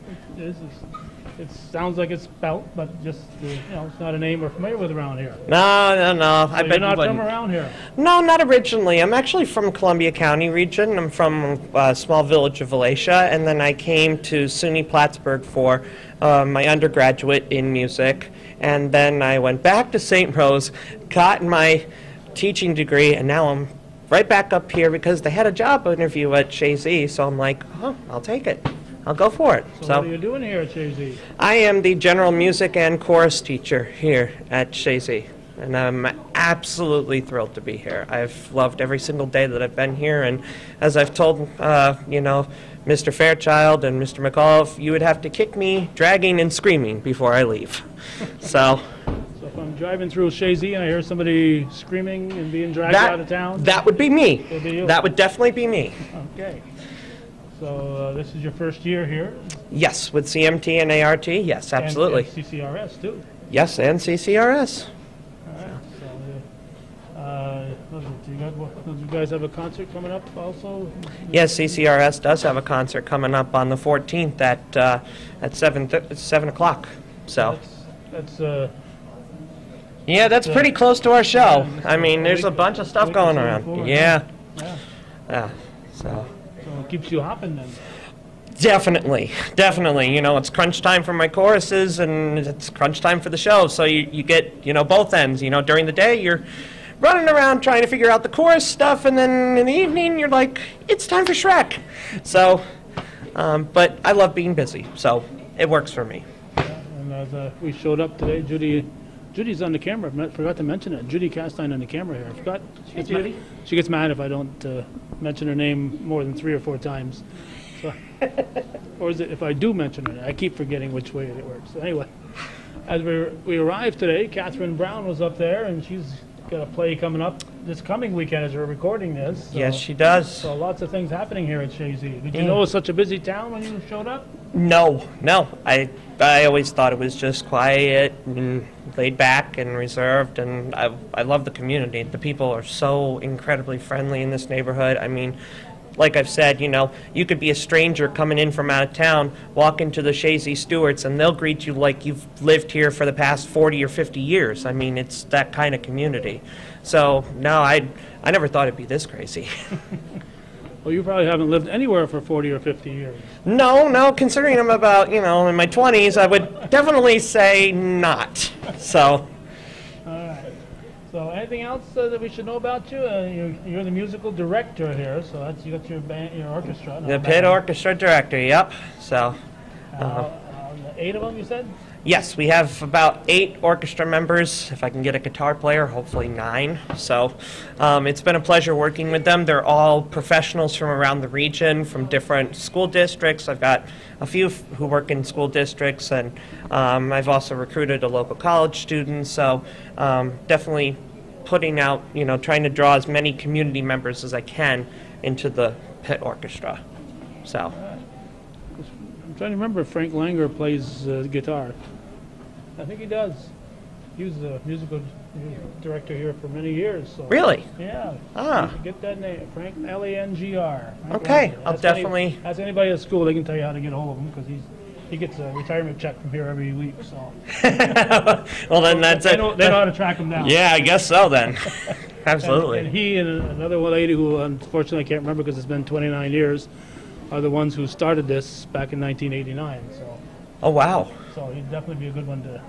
It sounds like it's spelt, but just, it's not a name we're familiar with around here. No. I So bet you're not you from wouldn't. around here? No, not originally. I'm actually from Columbia County region. I'm from a small village of Valatia, and then I came to SUNY Plattsburgh for my undergraduate in music, and then I went back to St. Rose, got my teaching degree, and now I'm right back up here because they had a job interview at Chazy, so I'm like, I'll take it. I'll go for it. So what are you doing here at Chazy? I am the general music and chorus teacher here at Chazy, and I'm absolutely thrilled to be here. I've loved every single day that I've been here, and as I've told, Mr. Fairchild and Mr. McAuliffe, you would have to kick me dragging and screaming before I leave. So if I'm driving through Chazy and I hear somebody screaming and being dragged out of town? That would be me. Would be you? That would definitely be me. Okay. So this is your first year here? Yes, with CMT and ART, yes, absolutely. And CCRS too? Yes, and CCRS. All right. So, do you guys have a concert coming up also? Yes, CCRS does have a concert coming up on the 14th at 7 o'clock. So. That's yeah, that's pretty close to our show. I mean, there's a bunch of stuff going around. Yeah. So it keeps you hopping then. Definitely. It's crunch time for my choruses, and it's crunch time for the show. So you get, both ends. During the day, you're running around trying to figure out the chorus stuff, and then in the evening, you're like, it's time for Shrek. So, but I love being busy. So it works for me. And as we showed up today, Judy's on the camera. I forgot to mention it. Judy Castine on the camera here. I forgot. She gets mad if I don't mention her name more than 3 or 4 times. So, or is it if I do mention her? I keep forgetting which way it works. So anyway, as we arrived today, Catherine Brown was up there, and she's got a play coming up this coming weekend as we're recording this. So, Yes, she does. So lots of things happening here at Chazy. Did you know it was such a busy town when you showed up? No. I always thought it was just quiet and laid back and reserved, and I love the community. The people are so incredibly friendly in this neighborhood. I mean, like I've said, you know, you could be a stranger coming in from out of town, walk into the Chazy Stewarts, and they'll greet you like you've lived here for the past 40 or 50 years. I mean, it's that kind of community. So, no, I never thought it'd be this crazy. Well, you probably haven't lived anywhere for 40 or 50 years. No, considering I'm about, you know, in my 20s, I would definitely say not. So. All right. So anything else that we should know about you? You're the musical director here, so that's, you got your band, your orchestra. The pit orchestra director, yep. So. 8 of them, you said? Yes, we have about 8 orchestra members. If I can get a guitar player, hopefully 9. So it's been a pleasure working with them. They're all professionals from around the region, from different school districts. I've got a few who work in school districts, and I've also recruited a local college student. So definitely putting out, you know, trying to draw as many community members as I can into the pit orchestra. So. I'm trying to remember if Frank Langer plays guitar. I think he does. He was the musical director here for many years. So. Really? Yeah. Ah. Get that name, Frank Langr. Okay, I'll definitely. Ask anybody at school; they can tell you how to get a hold of him because he gets a retirement check from here every week. So. Well, then that's it. They know how to track him down. Yeah, I guess so then. Absolutely. And he and another one lady who unfortunately I can't remember because it's been 29 years. Are the ones who started this back in 1989. So. Oh wow. So he'd definitely be a good one to.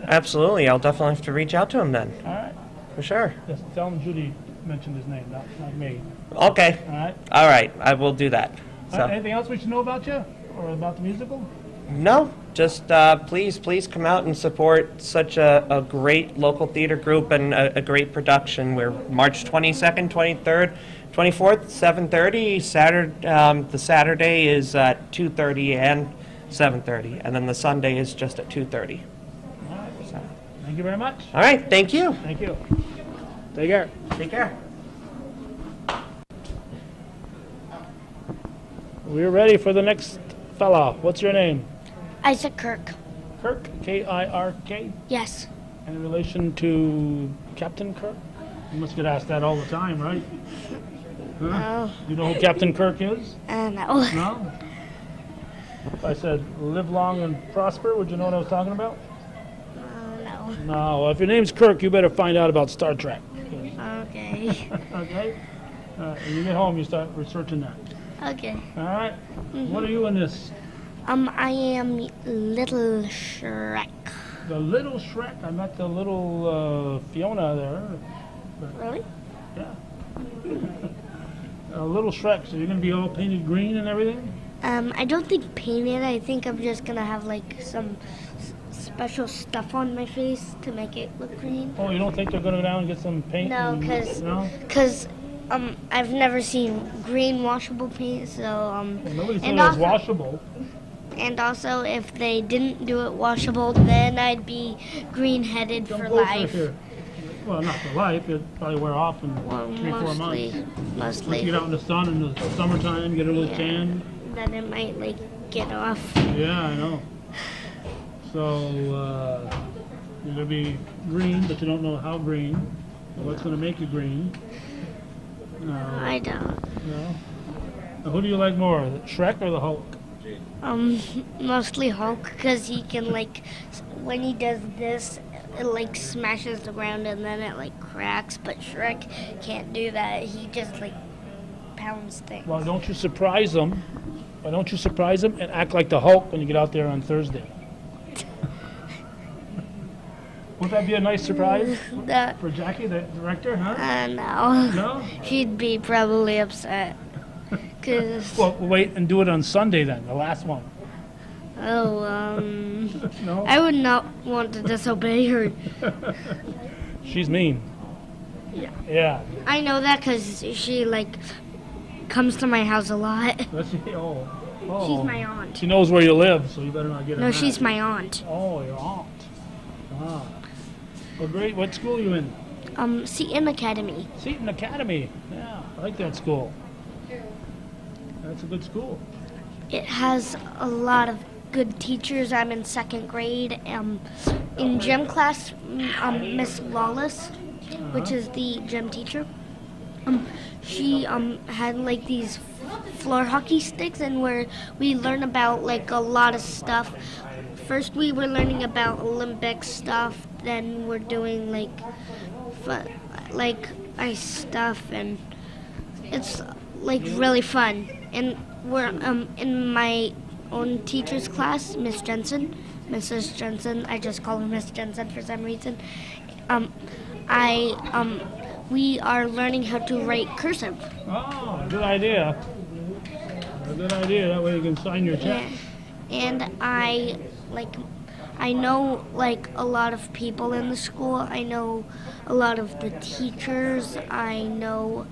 Absolutely, I'll definitely have to reach out to him then. All right. For sure. Just tell him Judy mentioned his name, not me. Okay. All right. All right, I will do that. So. Anything else we should know about you or about the musical? No, just please come out and support such a great local theater group and a great production. We're March 22nd, 23rd. 24th, 7:30. The Saturday is at 2:30 and 7:30, and then the Sunday is just at 2:30. All right. So. Thank you very much. All right, thank you. Thank you. Take care. Take care. We're ready for the next fella. What's your name? Isaac Kirk. Kirk, K-I-R-K? Yes. In relation to Captain Kirk? You must get asked that all the time, right? Huh? No. You know who Captain Kirk is? No. No? If I said live long and prosper, would you know what I was talking about? No. No. Well, if your name's Kirk, you better find out about Star Trek. Okay. Okay? When you get home, you start researching that. Okay. All right? What are you in this? I am Little Shrek. The little Shrek? I met the little Fiona there. Really? Yeah. A little Shrek, so you're going to be all painted green and everything? I don't think painted. I think I'm just going to have like some special stuff on my face to make it look green. Oh, you don't think they're going to go down and get some paint? No, because I've never seen green washable paint, so Well, nobody said it was washable. And also, if they didn't do it washable, then I'd be green-headed for life. Here. Well, not for life. It'd probably wear off in 3-4 months. Mostly. Once you get out in the sun in the summertime, get a little tan. Then it might like get off. Yeah, I know. So you're gonna be green, but you don't know how green. What's gonna make you green? I don't. No. Now, who do you like more, the Shrek or the Hulk? Mostly Hulk, because he can like, when he does this, it like smashes the ground and then it like cracks. But Shrek can't do that. He just like pounds things. Well, don't you surprise him? Why don't you surprise him and act like the Hulk when you get out there on Thursday? Wouldn't that be a nice surprise for Jackie, the director, huh? No. No? She'd be probably upset. Cause well, wait and do it on Sunday then, the last one. Oh, No? I would not want to disobey her. She's mean. Yeah. Yeah. I know that because she, like, comes to my house a lot. Does she? Oh. She's my aunt. She knows where you live, so you better not get her No, mad. she's my aunt. Oh, your aunt. Ah. Well, great. What school are you in? Seton Academy. Seton Academy. Yeah, I like that school. That's a good school. It has a lot of good teachers. I'm in 2nd grade. In gym class, Miss Lawless, which is the gym teacher, she had like these floor hockey sticks, and where we learn about like a lot of stuff. First, we were learning about Olympic stuff. Then we're doing like ice stuff, and it's like really fun. And we're in my own teacher's class, Mrs. Jensen. I just call her Miss Jensen for some reason. We are learning how to write cursive. Oh, good idea. A good idea. That way you can sign your check. And I know like a lot of people in the school. I know a lot of the teachers. I know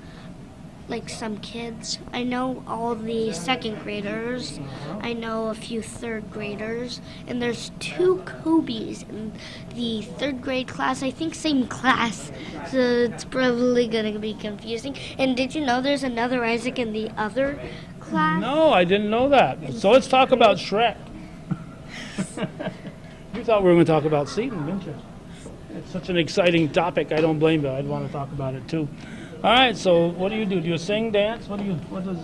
like some kids. I know all the 2nd graders. I know a few 3rd graders. And there's 2 Kobe's in the 3rd grade class. I think same class. So it's probably going to be confusing. And did you know there's another Isaac in the other class? No, I didn't know that. So let's talk about Shrek. You thought we were going to talk about Seton, didn't you? It's such an exciting topic. I don't blame you. I'd want to talk about it too. All right. So what do? Do you sing, dance? What does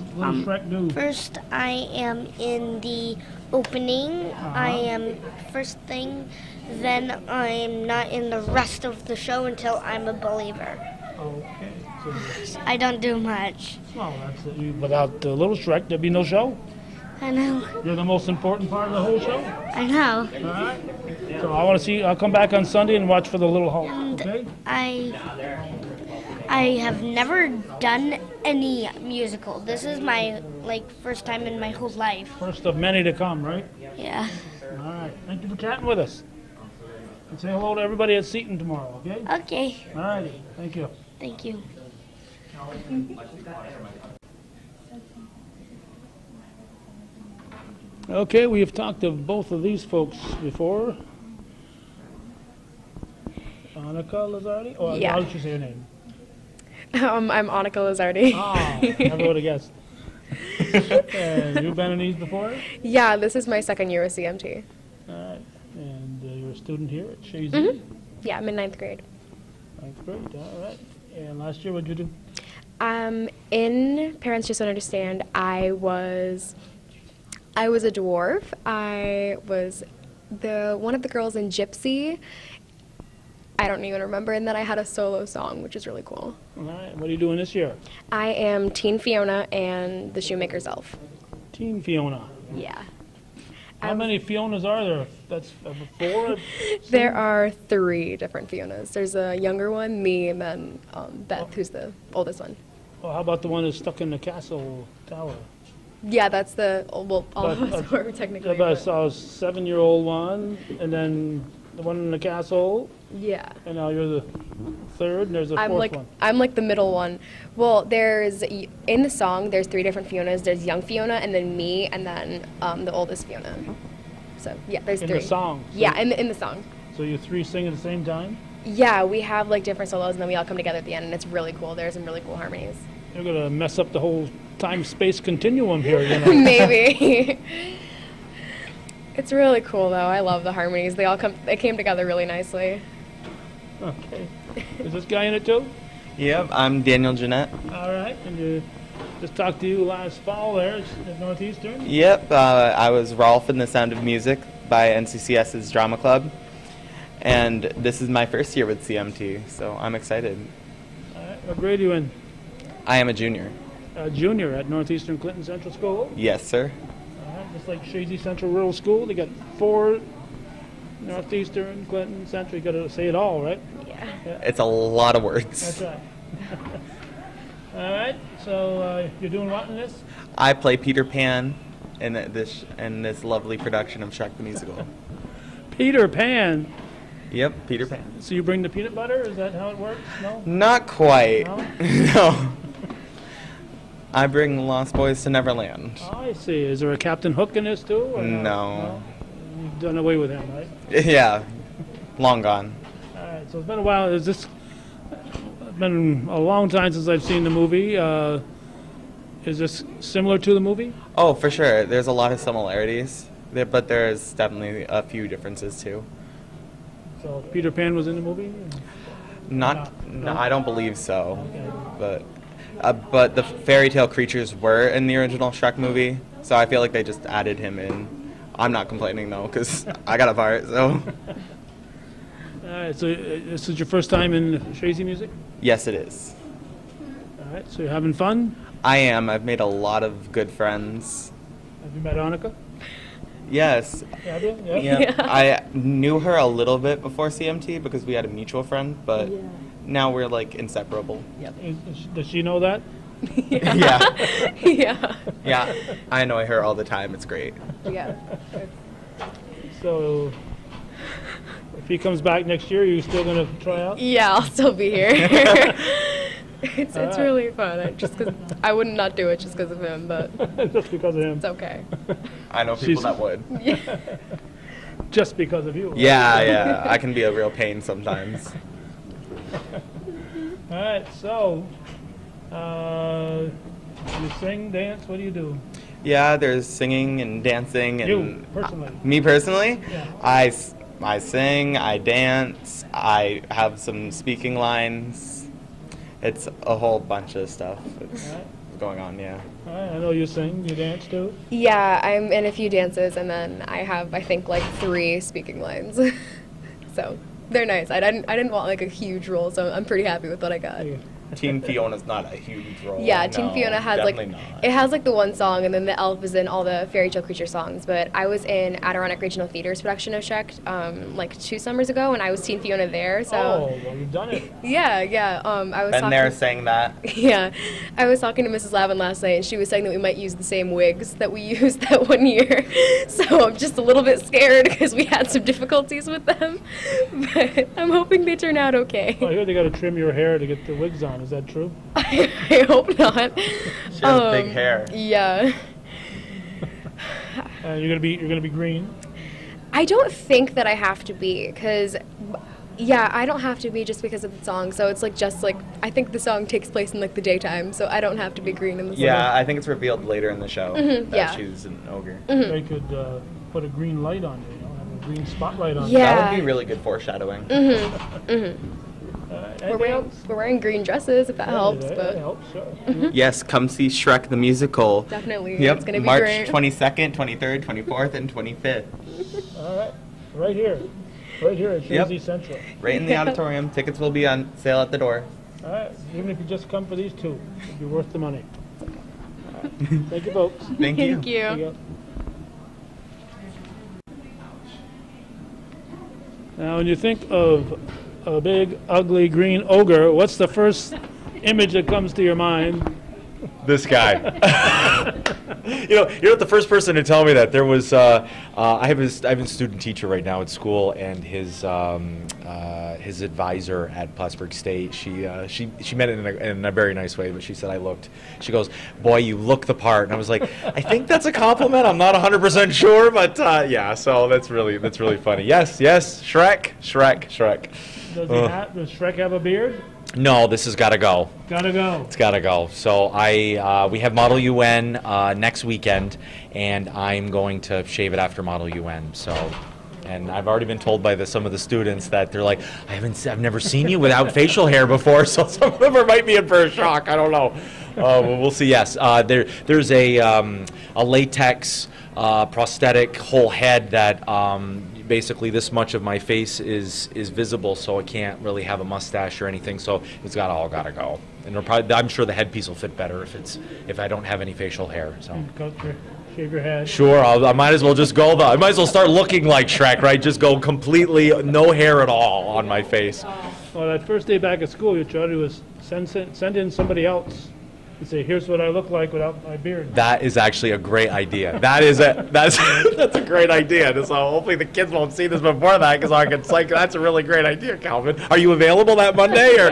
Shrek do? First, I am in the opening. I am first thing. Then I'm not in the rest of the show until I'm a believer. Okay. So, I don't do much. well, that's it. Without Little Shrek, there'd be no show. I know. You're the most important part of the whole show. I know. All right. So I want to see. I'll come back on Sunday and watch for the Little Hulk. And Okay. I have never done any musical. This is my first time in my whole life. First of many to come, right? Yeah. All right. Thank you for chatting with us. And say hello to everybody at Seton tomorrow, okay? Okay. All righty. Thank you. Thank you. Okay, we have talked to both of these folks before. Annika Lizardi? Oh, Yeah. how did you say your name? I'm Annika Lizardi. Ah, never would have guessed. And you've been in these before? Yeah, this is my 2nd year with CMT. All right. And you're a student here at Chazy? Yeah, I'm in 9th grade. Ninth grade, all right. And last year, what did you do? In Parents Just Don't Understand, I was a dwarf. I was one of the girls in Gypsy. I don't even remember. And then I had a solo song, which is really cool. All right. What are you doing this year? I am Teen Fiona and the Shoemaker's Elf. Teen Fiona. Yeah. How many Fionas are there? That's 4? There are 3 different Fionas. There's a younger one, me, and then Beth, who's the oldest one. Oh, how about the one that's stuck in the castle tower? Yeah, that's the, well, all of us were technically. I saw a 7-year-old one, and then the one in the castle. Yeah. And now you're the 3rd, and there's a 4th one. I'm like the middle one. Well, in the song, there's 3 different Fionas. There's young Fiona, and then me, and then the oldest Fiona. So, yeah, there's 3. In the song? So yeah, in the song. So you 3 sing at the same time? Yeah, we have like different solos, and then we all come together at the end, and it's really cool. There's some really cool harmonies. You're going to mess up the whole time-space continuum here, you know? Maybe. It's really cool, though. I love the harmonies. They came together really nicely. Okay. Is this guy in it too? Yep, I'm Daniel Jeanette. All right. And you just talked to you last fall there at Northeastern? Yep, I was Rolf in The Sound of Music by NCCS's Drama Club. And this is my first year with CMT, so I'm excited. All right. What grade are you in? I am a junior. A junior at Northeastern Clinton Central School? Yes, sir. All right. Just like Chazy Central Rural School, they got 4 Northeastern, Clinton, Central. You got to say it all, right? Yeah. It's a lot of words. That's right. All right. So you're doing what in this? I play Peter Pan, in this lovely production of Shrek the Musical. Peter Pan. Yep, Peter Pan. So you bring the peanut butter? Is that how it works? No? Not quite. No? No. I bring Lost Boys to Neverland. Oh, I see. Is there a Captain Hook in this too? Or No. You've done away with him, right? Yeah, long gone. All right. So it's been a while. It's been a long time since I've seen the movie. Is this similar to the movie? Oh, for sure. There's a lot of similarities, but there's definitely a few differences too. So Peter Pan was in the movie? No, I don't believe so. Okay. But the fairy tale creatures were in the original Shrek movie, so I feel like they just added him in. I'm not complaining though, because I got a part. So. All right. So this is your first time in Chazy Music? Yes, it is. All right. So you're having fun? I am. I've made a lot of good friends. Have you met Annika? Yes. Have you? Yeah. Yeah. I knew her a little bit before CMT because we had a mutual friend, but now we're like inseparable. Yep. Does she know that? Yeah. Yeah. Yeah. I annoy her all the time. It's great. Yeah. So if he comes back next year, are you still going to try out? Yeah, I'll still be here. It's right. really fun. I would not do it just because of him, but Just because of him. it's okay. I know people that would. Yeah. Just because of you. right? Yeah. I can be a real pain sometimes. All right. So you sing, dance. What do you do? Yeah, there's singing and dancing and You personally. me personally. Yeah. I sing, I dance, I have some speaking lines. It's a whole bunch of stuff that's going on, yeah. All right. I know you sing. You dance too. Yeah, I'm in a few dances, and then I have, I think, like 3 speaking lines. So they're nice. I didn't want like a huge role, so I'm pretty happy with what I got. Teen Fiona's not a huge role. Yeah, Teen Fiona has like definitely not. it has like the one song, and then the elf is in all the fairy tale creature songs. But I was in Adirondack Regional Theater's production of Shrek like 2 summers ago, and I was Teen Fiona there. So Oh, well, you've done it. yeah. I was Been talking, there saying that. Yeah, I was talking to Mrs. Lavin last night, and she was saying that we might use the same wigs that we used that one year. So I'm just a little bit scared because we had some difficulties with them, but I'm hoping they turn out okay. I hear they got to trim your hair to get the wigs on. Is that true? I hope not. She has big hair. Yeah. You're gonna be green. I don't think that I have to be, because, yeah, I don't have to be just because of the song. So it's like just like, I think the song takes place in like the daytime, so I don't have to be green in the song. Yeah, I think it's revealed later in the show that yeah. she's an ogre. They could put a green light on you, have a green spotlight on Yeah. That would be really good foreshadowing. you. We're wearing green dresses, if that helps, That but helps, sure. Yes, come see Shrek the Musical. definitely, Yep, it's gonna be March great. 22nd, 23rd, 24th, and 25th. All right. Right here at Yep. Chazy Central. Right in the auditorium. Tickets will be on sale at the door. All right. Even if you just come for these 2, it'd be worth the money. All right. Thank you, folks. Thank you. Thank you. There you go. Now, when you think of a big, ugly, green ogre, what's the first image that comes to your mind? This guy. You're not the first person to tell me that. There was I have a student teacher right now at school, and his advisor at Plattsburgh State. She meant it in a very nice way, but she said I looked. She goes, "Boy, you look the part," and I was like, I think that's a compliment. I'm not 100% sure, but yeah. So that's really funny. Yes, Shrek. Does Shrek have a beard? No, this has got to go. Gotta go. It's got to go. So we have Model UN next weekend, and I'm going to shave it after Model UN. So, and I've already been told by some of the students that they're like, I've never seen you without facial hair before. So some of them might be in for a shock. I don't know. We'll see. Yes, there's a latex prosthetic whole head that. Basically, this much of my face is visible, so I can't really have a mustache or anything. So it's all gotta go. And I'm sure the headpiece will fit better if I don't have any facial hair. So Shave your head. sure, I might as well just go. I might as well start looking like Shrek, right? Just go completely no hair at all on my face. Well, that first day back at school, you tried to send in somebody else. and say, here's what I look like without my beard. That is actually a great idea. That's a great idea. So hopefully the kids won't see this before that, because I can like that's a really great idea, Calvin. Are you available that Monday or?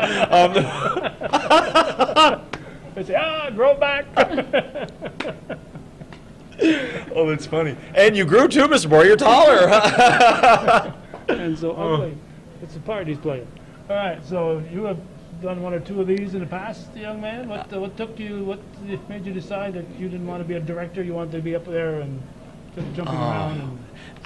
They say, grow back. Oh, that's funny. And you grew too, Mr. Moore. You're taller. And so ugly. It's the part he's playing. All right. So you have done one or two of these in the past, young man. What took you? What made you decide that you didn't want to be a director? You wanted to be up there and jumping around. And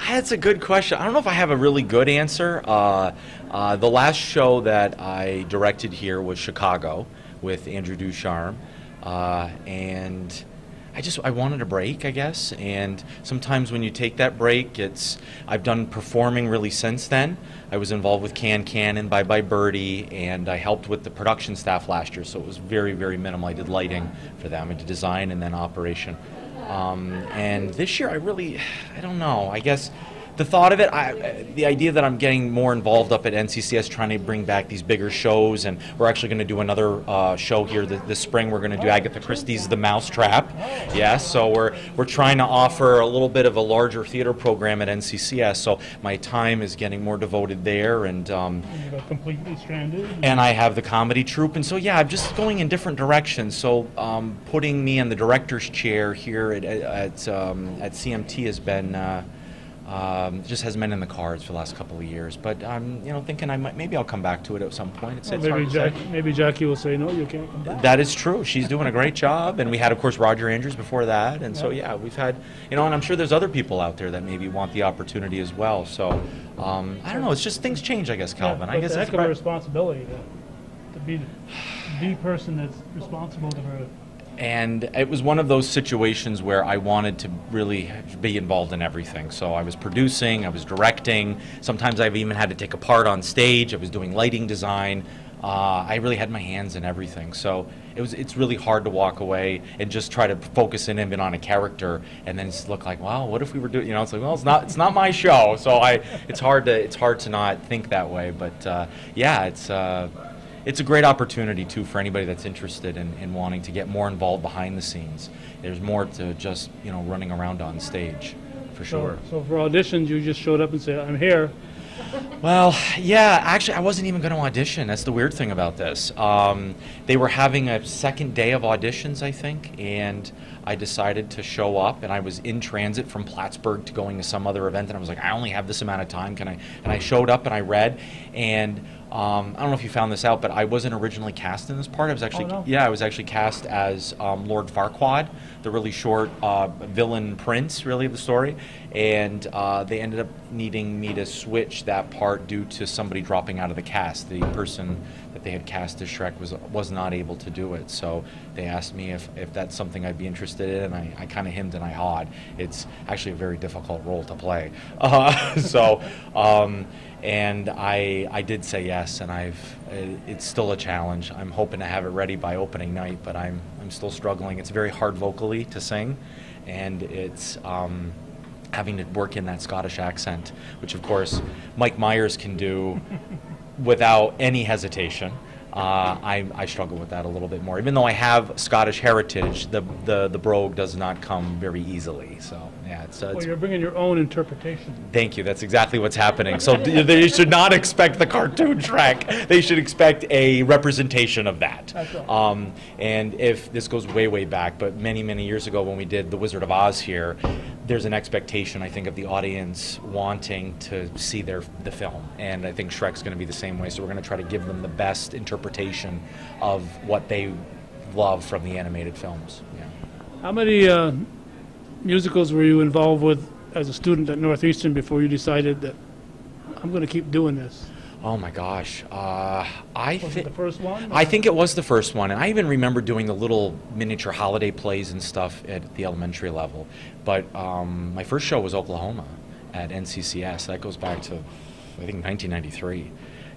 That's a good question. I don't know if I have a really good answer. The last show that I directed here was Chicago with Andrew Ducharme, and I wanted a break, I guess. And sometimes when you take that break, I've done performing really since then. I was involved with Can Cannon by Birdie, and I helped with the production staff last year, so it was very, very minimal. I did lighting for them. I did design and then operation. And this year I don't know. I guess the thought of it, the idea that I'm getting more involved up at NCCS, trying to bring back these bigger shows, and we're actually going to do another show here this spring. We're going to do Agatha Christie's The Mousetrap. Yes, so we're trying to offer a little bit of a larger theater program at NCCS. So my time is getting more devoted there, and you're completely stranded. And I have the comedy troupe, and so yeah, I'm just going in different directions. So putting me in the director's chair here at CMT has been. Just hasn't been in the cards for the last couple of years, but I'm thinking maybe I'll come back to it at some point. Maybe Jackie will say no, you can't come back. That is true. She's doing a great job, and we had, of course, Roger Andrews before that, and so yeah, we've had and I'm sure there's other people out there that maybe want the opportunity as well. So I don't know. It's just things change, I guess, Calvin. I guess it's a heck of a responsibility to be the person that's responsible for. And it was one of those situations where I wanted to really be involved in everything. So I was producing, I was directing. Sometimes I've even had to take a part on stage. I was doing lighting design. I really had my hands in everything. So it's really hard to walk away and just try to focus in even on a character, and then it's look like, well, what if we were doing? It's like, well, it's not my show. So it's hard to not think that way. But yeah, it's a great opportunity, too, for anybody that's interested in wanting to get more involved behind the scenes. There's more to just, running around on stage, for sure. So for auditions, you just showed up and said, I'm here. Well, yeah, actually, I wasn't even going to audition. That's the weird thing about this. They were having a second day of auditions, I think, and I decided to show up, and I was in transit from Plattsburgh to going to some other event, and I was like, I only have this amount of time. And I showed up, and I read, and I don't know if you found this out, but I wasn't originally cast in this part. I was actually, I was actually cast as Lord Farquaad, the really short villain prince, really, of the story. And they ended up needing me to switch that part due to somebody dropping out of the cast. The person that they had cast as Shrek was not able to do it. So they asked me if that's something I'd be interested in, and I kind of hemmed and I hawed. It's actually a very difficult role to play. And I did say yes, and it's still a challenge. I'm hoping to have it ready by opening night, but I'm still struggling. It's very hard vocally to sing, and it's having to work in that Scottish accent, which of course Mike Myers can do without any hesitation. I struggle with that a little bit more. Even though I have Scottish heritage, the brogue does not come very easily. So yeah, well, you're bringing your own interpretation. Thank you. That's exactly what's happening. So they should not expect the cartoon Shrek. They should expect a representation of that. That's right. And if this goes way, way back, but many, many years ago when we did The Wizard of Oz here, there's an expectation, I think, of the audience wanting to see the film. And I think Shrek's going to be the same way. So we're going to try to give them the best interpretation of what they love from the animated films. Yeah. How many musicals were you involved with as a student at Northeastern before you decided that I'm going to keep doing this? Oh my gosh. Was it the first one? I think it was the first one. And I even remember doing the little miniature holiday plays and stuff at the elementary level. But my first show was Oklahoma at NCCS. That goes back to, I think, 1993.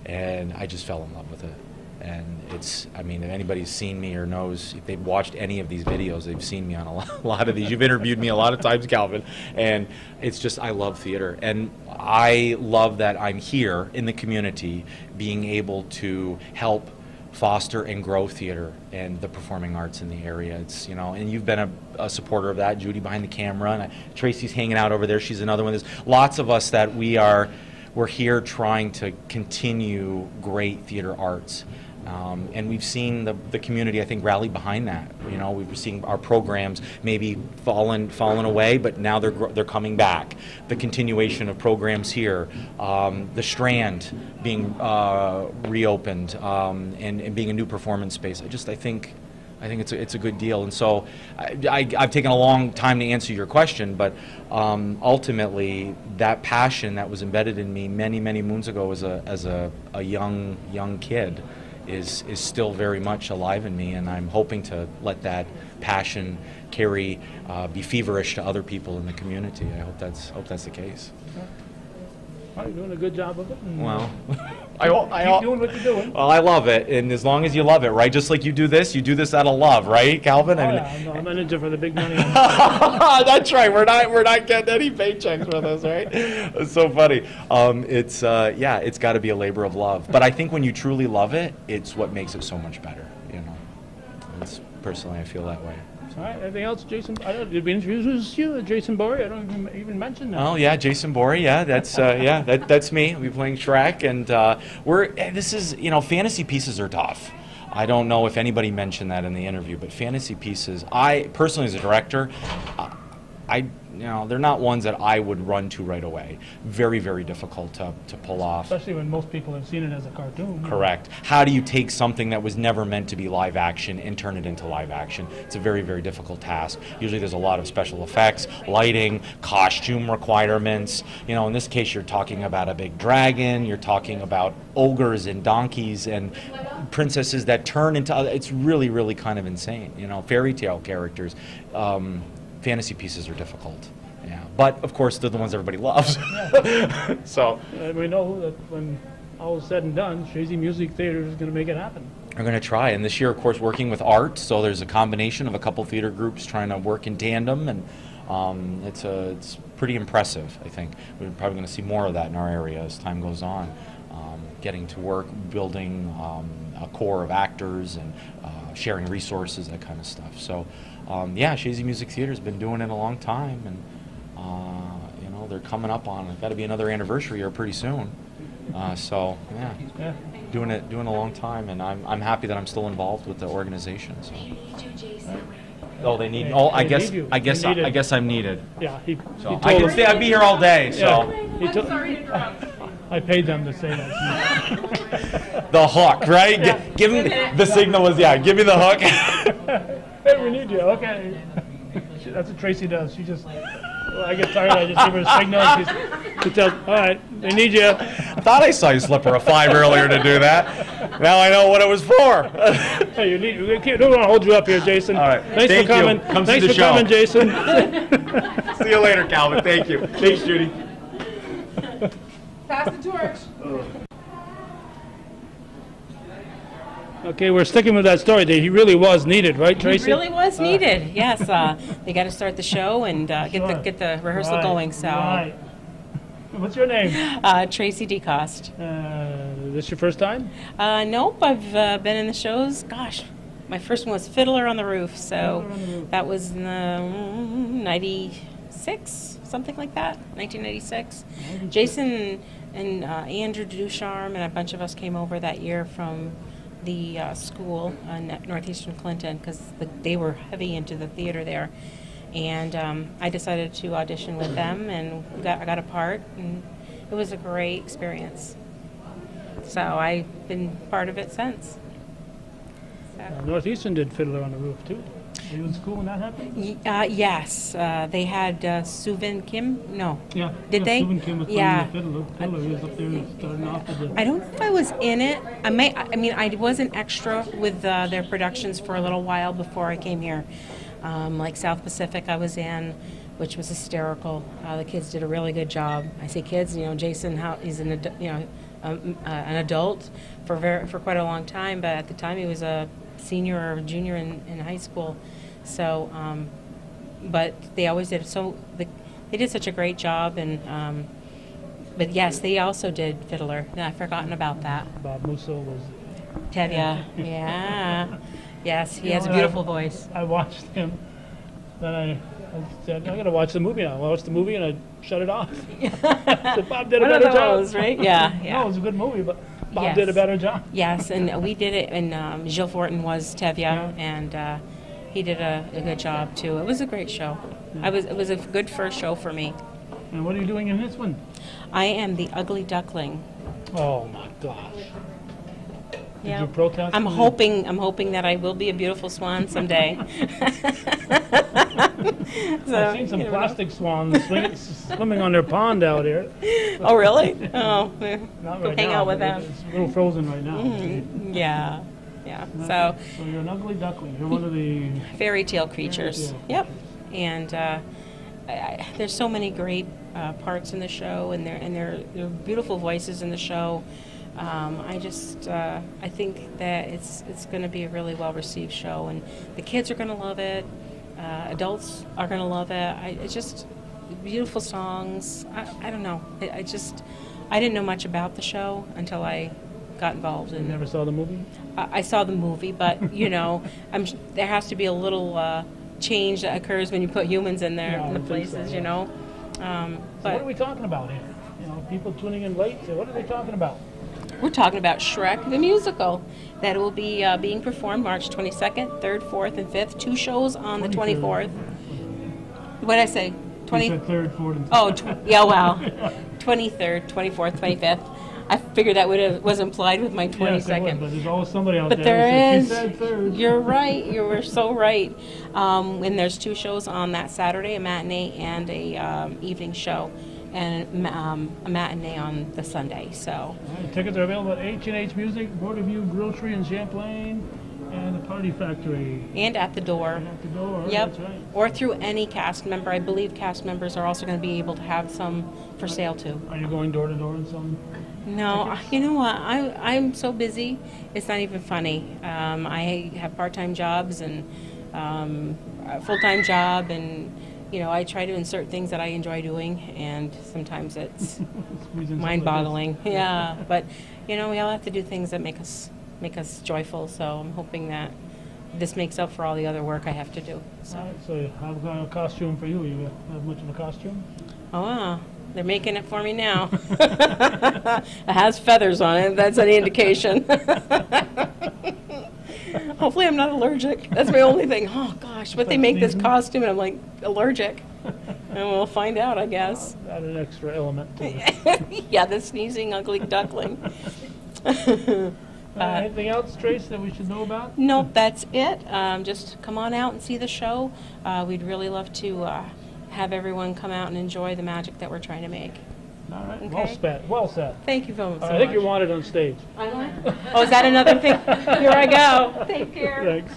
And I just fell in love with it. And if anybody's seen me or knows, if they've watched any of these videos, they've seen me on a lot of these. You've interviewed me a lot of times, Calvin, and it's just, I love theater. And I love that I'm here in the community being able to help foster and grow theater and the performing arts in the area. It's, you know, and you've been a supporter of that. Judy behind the camera, and Tracy's hanging out over there. She's another one. There's lots of us that we're here trying to continue great theater arts. And we've seen the community, I think, rally behind that. You know, we've seen our programs maybe fallen away, but now they're coming back. The continuation of programs here, the Strand being reopened, and being a new performance space. I think it's a good deal. And so I've taken a long time to answer your question, but ultimately that passion that was embedded in me many moons ago as a young kid is still very much alive in me, and I'm hoping to let that passion be feverish to other people in the community. I hope that's the case. Well, you're doing a good job of it. Well, keep doing what you're doing. Well, I love it, and as long as you love it, right? Just like you do this out of love, right, Calvin? Oh, yeah, I'm in it for the big money. That's right. We're not getting any paychecks for this, right? It's so funny. It's got to be a labor of love. But I think when you truly love it, it's what makes it so much better. You know, personally, I feel that way. All right. Anything else, Jason? Did we introduce you, Jason Borey? I don't even mention that. Oh yeah, Jason Borey. Yeah, that's me. I'll be playing Shrek, and this is, you know, fantasy pieces are tough. I don't know if anybody mentioned that in the interview, but fantasy pieces, I personally as a director, they're not ones that I would run to right away. Very, very difficult to pull off. Especially when most people have seen it as a cartoon. Correct. How do you take something that was never meant to be live action and turn it into live action? It's a very, very difficult task. Usually there's a lot of special effects, lighting, costume requirements. You know, in this case you're talking about a big dragon, you're talking about ogres and donkeys and princesses that turn into it's really, really kind of insane. You know, fairy tale characters. Fantasy pieces are difficult, yeah. But of course, they're the ones everybody loves. So we know that when all is said and done, Chazy Music Theatre is going to make it happen. We're going to try, and this year, of course, working with art. So there's a combination of a couple theater groups trying to work in tandem, and it's pretty impressive. I think we're probably going to see more of that in our area as time goes on. Getting to work, building a core of actors, and sharing resources, that kind of stuff. So. Chazy Music Theater's been doing it a long time, and you know, they're coming up on it. Got to be another anniversary here pretty soon. Doing it a long time, and I'm happy that I'm still involved with the organization. So. Oh, they need. Oh, I guess I'm needed. Yeah, I'd be here all day. So. I'm sorry to interrupt. I paid them to say that. The hook, right? Give him the signal was give me the hook. Hey, we need you. Okay. That's what Tracy does. She just, I get tired, I just give her a signal, and she tells, all right, they need you. I thought I saw you slip her a 5 earlier to do that. Now I know what it was for. Hey, we don't want to hold you up here, Jason. All right. Thanks for coming. Thanks for coming, Jason. See you later, Calvin. Thank you. Thanks, Judy. Pass the torch. Okay, we're sticking with that story. He really was needed, right, Tracy? He really was needed. Yes, they got to start the show and get the rehearsal going. So, right. What's your name? Tracy DeCoste. This your first time? Nope, I've been in the shows. Gosh, my first one was Fiddler on the Roof. So that was in the 96, something like that, 1996. Jason and Andrew Ducharme and a bunch of us came over that year from the school at Northeastern Clinton, because they were heavy into the theater there, and I decided to audition with them, and I got a part, and it was a great experience. So I've been part of it since. So. Northeastern did Fiddler on the Roof too. Were you in school when that happened? Yes, they had Suvin Kim. No. Yeah. Did they? Suvin Kim was playing the fiddler. He was up there starting off with the. I don't know if I was in it. I was an extra with their productions for a little while before I came here. Like South Pacific, I was in, which was hysterical. The kids did a really good job. I say kids, you know, Jason, he's an adult for quite a long time, but at the time he was a senior or junior in high school. So, but they always did they did such a great job, and but yes, they also did Fiddler. No, I've forgotten about that. Bob Musso was Tevye, yeah. Yes, he You has a know, beautiful voice. I watched him. Then I said, I got to watch the movie now. I watched the movie and I shut it off. So Bob did a One of better job. those, right? Yeah, yeah. No, it was a good movie, but Bob Yes. did a better job. Yes, and we did it, and Gilles Fortin was Tevye, and he did a good job too. It was a great show. It was a good first show for me. And what are you doing in this one? I am the ugly duckling. Oh my gosh. Did Yeah. you protest? I'm hoping that I will be a beautiful swan someday. I've seen some you never know. plastic swans swimming on their pond out here. Oh, really? Oh, Not go right hang now, out with but them. It's a little frozen right now. Yeah, yeah. So you're an ugly duckling. You're one of the Fairy tale creatures. tale Yep. And there's so many great parts in the show, and there are beautiful voices in the show. I think that it's going to be a really well received show, and the kids are going to love it. Adults are going to love it. It's just beautiful songs. I don't know. I didn't know much about the show until I got involved. You never saw the movie? I saw the movie, but you know, there has to be a little change that occurs when you put humans in there in the places. So, you know. So what are we talking about here? You know, people tuning in late. So what are they talking about? We're talking about Shrek the Musical. That will be being performed March 22nd, 3rd, 4th, and 5th. 2 shows on the 24th. What did I say? 20. You said 3rd, 4th, and 5th. Oh, yeah, wow. 23rd, 24th, 25th. I figured that was implied with my 22nd. Yes, it would, but there's always somebody out But there who there says, is. "She said 3rd." You're right. You were so right. And there's 2 shows on that Saturday, a matinee and a evening show, and a matinee on the Sunday. So. Right, tickets are available at H&H Music, Borderview Grocery in Champlain, and the Party Factory. And at the door. And at the door. Yep. That's right. Or through any cast member. I believe cast members are also going to be able to have some for sale too. Are you going door to door in some? No, you know what? I'm so busy. It's not even funny. I have part-time jobs and a full-time job, and you know, I try to insert things that I enjoy doing, and sometimes it's mind-boggling. Yeah, but you know, we all have to do things that make us joyful. So I'm hoping that this makes up for all the other work I have to do. So, All right, so how about a costume for you? You have much of a costume? oh, wow. They're making it for me now. It has feathers on it. That's any indication. Hopefully I'm not allergic. That's my only thing. Oh, gosh, but they make this costume, and I'm like, allergic. And we'll find out, I guess. Add an extra element to it. Yeah, the sneezing ugly duckling. Anything else, Trace, that we should know about? Nope, that's it. Just come on out and see the show. We'd really love to have everyone come out and enjoy the magic that we're trying to make. All right, Okay. well said. Thank you so much. I think you're wanted on stage. Oh, is that another thing? Here I go. Take care. Thanks.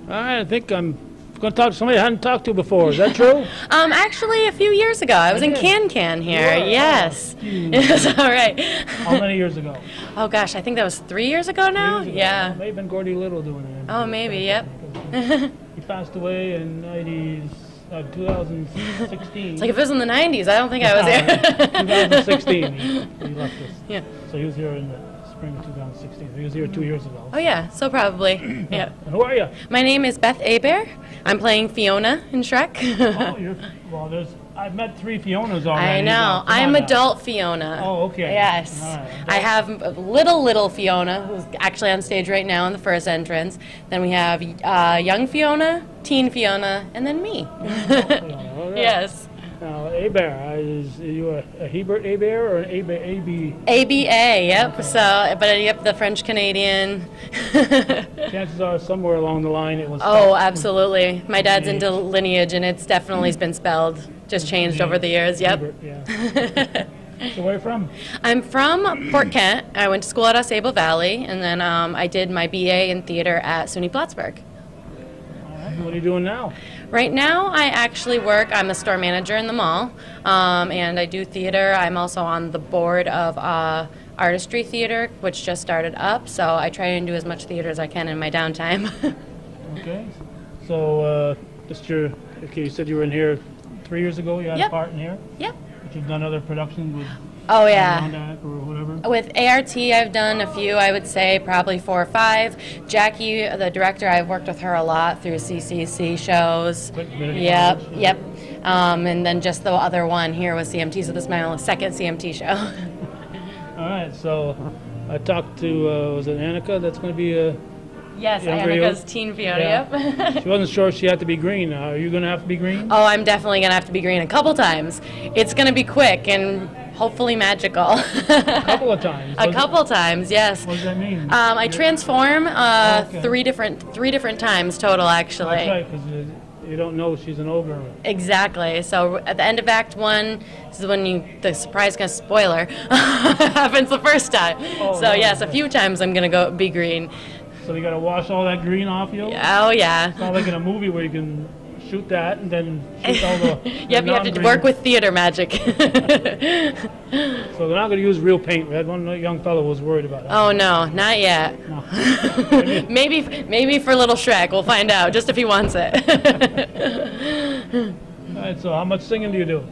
All right, I think I'm going to talk to somebody I hadn't talked to before. Is that true? Actually, a few years ago, I was in Can here. Yes. Yes, all right. How many years ago? Oh gosh, I think that was 3 years ago now. Yeah. May have been Gordy Little doing it. Oh, maybe. Yep. He passed away in 2016. It's like if it was in the 90s, I don't think I was there. 2016, he left us. Yeah. So he was here in the spring of 2016. He was here 2 years ago. Oh yeah, so probably. Yeah. And who are you? My name is Beth Hebert. I'm playing Fiona in Shrek. Well, I've met 3 Fionas already. I know. I'm adult Fiona. Oh, okay. Yes. All right. I have little Fiona, who's actually on stage right now in the first entrance. Then we have young Fiona, teen Fiona, and then me. All right. Yes. Now, Hebert, is you a Hebert Hebert or an AB? ABA, yep. So, but yep, the French Canadian. Chances are somewhere along the line it was. Oh, absolutely. My dad's into lineage, and it's definitely been spelled, just changed over the years. Yep. Hebert, yeah. So where are you from? I'm from Port Kent. I went to school at Ausable Valley, and then I did my BA in theater at SUNY Plattsburgh. All right. What are you doing now? Right now, I actually work. I'm a store manager in the mall, and I do theater. I'm also on the board of Artistry Theater, which just started up. So I try and do as much theater as I can in my downtime. Okay. So you said you were in here 3 years ago. You had Yep. a part in here. Yep. But you've done other productions with. Oh, yeah. Adirondack or whatever? With ART, I've done a few, I would say probably 4 or 5. Jackie, the director, I've worked with her a lot through CCC shows. Yep. And then just the other one here was CMT, so this is my second CMT show. All right, so I talked to, was it Annika that's going to be a... Yes, Annika's teen Fiona, yep. She wasn't sure if she had to be green. Are you going to have to be green? Oh, I'm definitely going to have to be green a couple times. It's going to be quick and hopefully magical. A couple of times? A couple times, yes. What does that mean? I transform three different times total, actually. That's right, because you don't know she's an ogre. Exactly. So at the end of Act 1, this is when the surprise kind of spoiler happens the first time. Oh, so yes, a few times I'm going to go be green. So you got to wash all that green off you? Oh, yeah. It's not like in a movie where you can shoot that and then shoot all the Yep, you have to work with theater magic. So they're not going to use real paint. We had one young fellow who was worried about that. Oh, no, not yet. No. maybe for little Shrek. We'll find out, just if he wants it. All right, so how much singing do you do?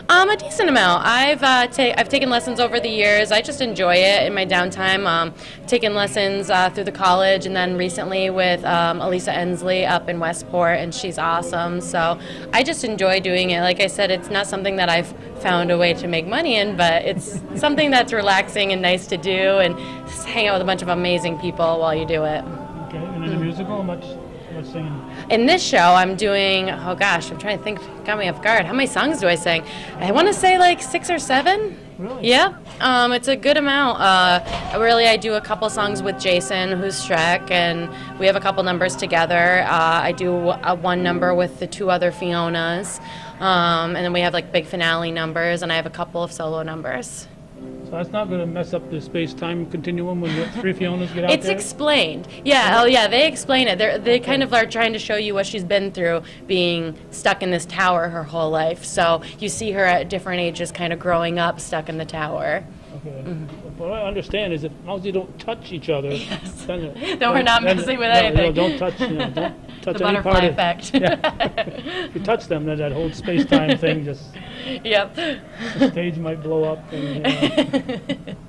A decent amount. I've taken lessons over the years. I just enjoy it in my downtime. Taken lessons through the college, and then recently with Elisa Ensley up in Westport, and she's awesome. So I just enjoy doing it. Like I said, it's not something that I've found a way to make money in, but it's something that's relaxing and nice to do, and just hang out with a bunch of amazing people while you do it. Okay, and in a musical, how much singing? In this show, I'm doing, oh gosh, I'm trying to think, got me off guard. How many songs do I sing? I want to say like 6 or 7. Really? Yeah, it's a good amount. I do a couple songs with Jason, who's Shrek, and we have a couple numbers together. I do one number with the 2 other Fionas, and then we have like big finale numbers, and I have a couple of solo numbers. So that's not going to mess up the space-time continuum when the 3 Fionas get out It's there? explained. Yeah, they explain it. They kind of are trying to show you what she's been through being stuck in this tower her whole life. So you see her at different ages kind of growing up stuck in the tower. Okay. What I understand is that as long as you don't touch each other, then we're not messing with anything. Don't touch, don't touch the any butterfly part of effect. If you touch them, then that whole space-time thing just... Yep. The stage might blow up. And,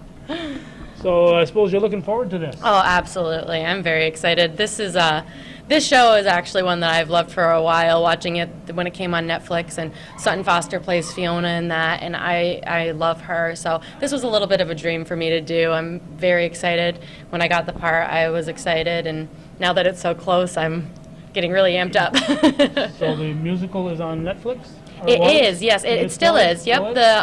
so I suppose you're looking forward to this. Oh, absolutely. I'm very excited. This show is actually one that I've loved for a while, watching it when it came on Netflix, and Sutton Foster plays Fiona in that, and I love her. So this was a little bit of a dream for me to do. I'm very excited. When I got the part, I was excited, and now that it's so close, I'm getting really amped up. So the musical is on Netflix? It is, yes. It still is. Yep, the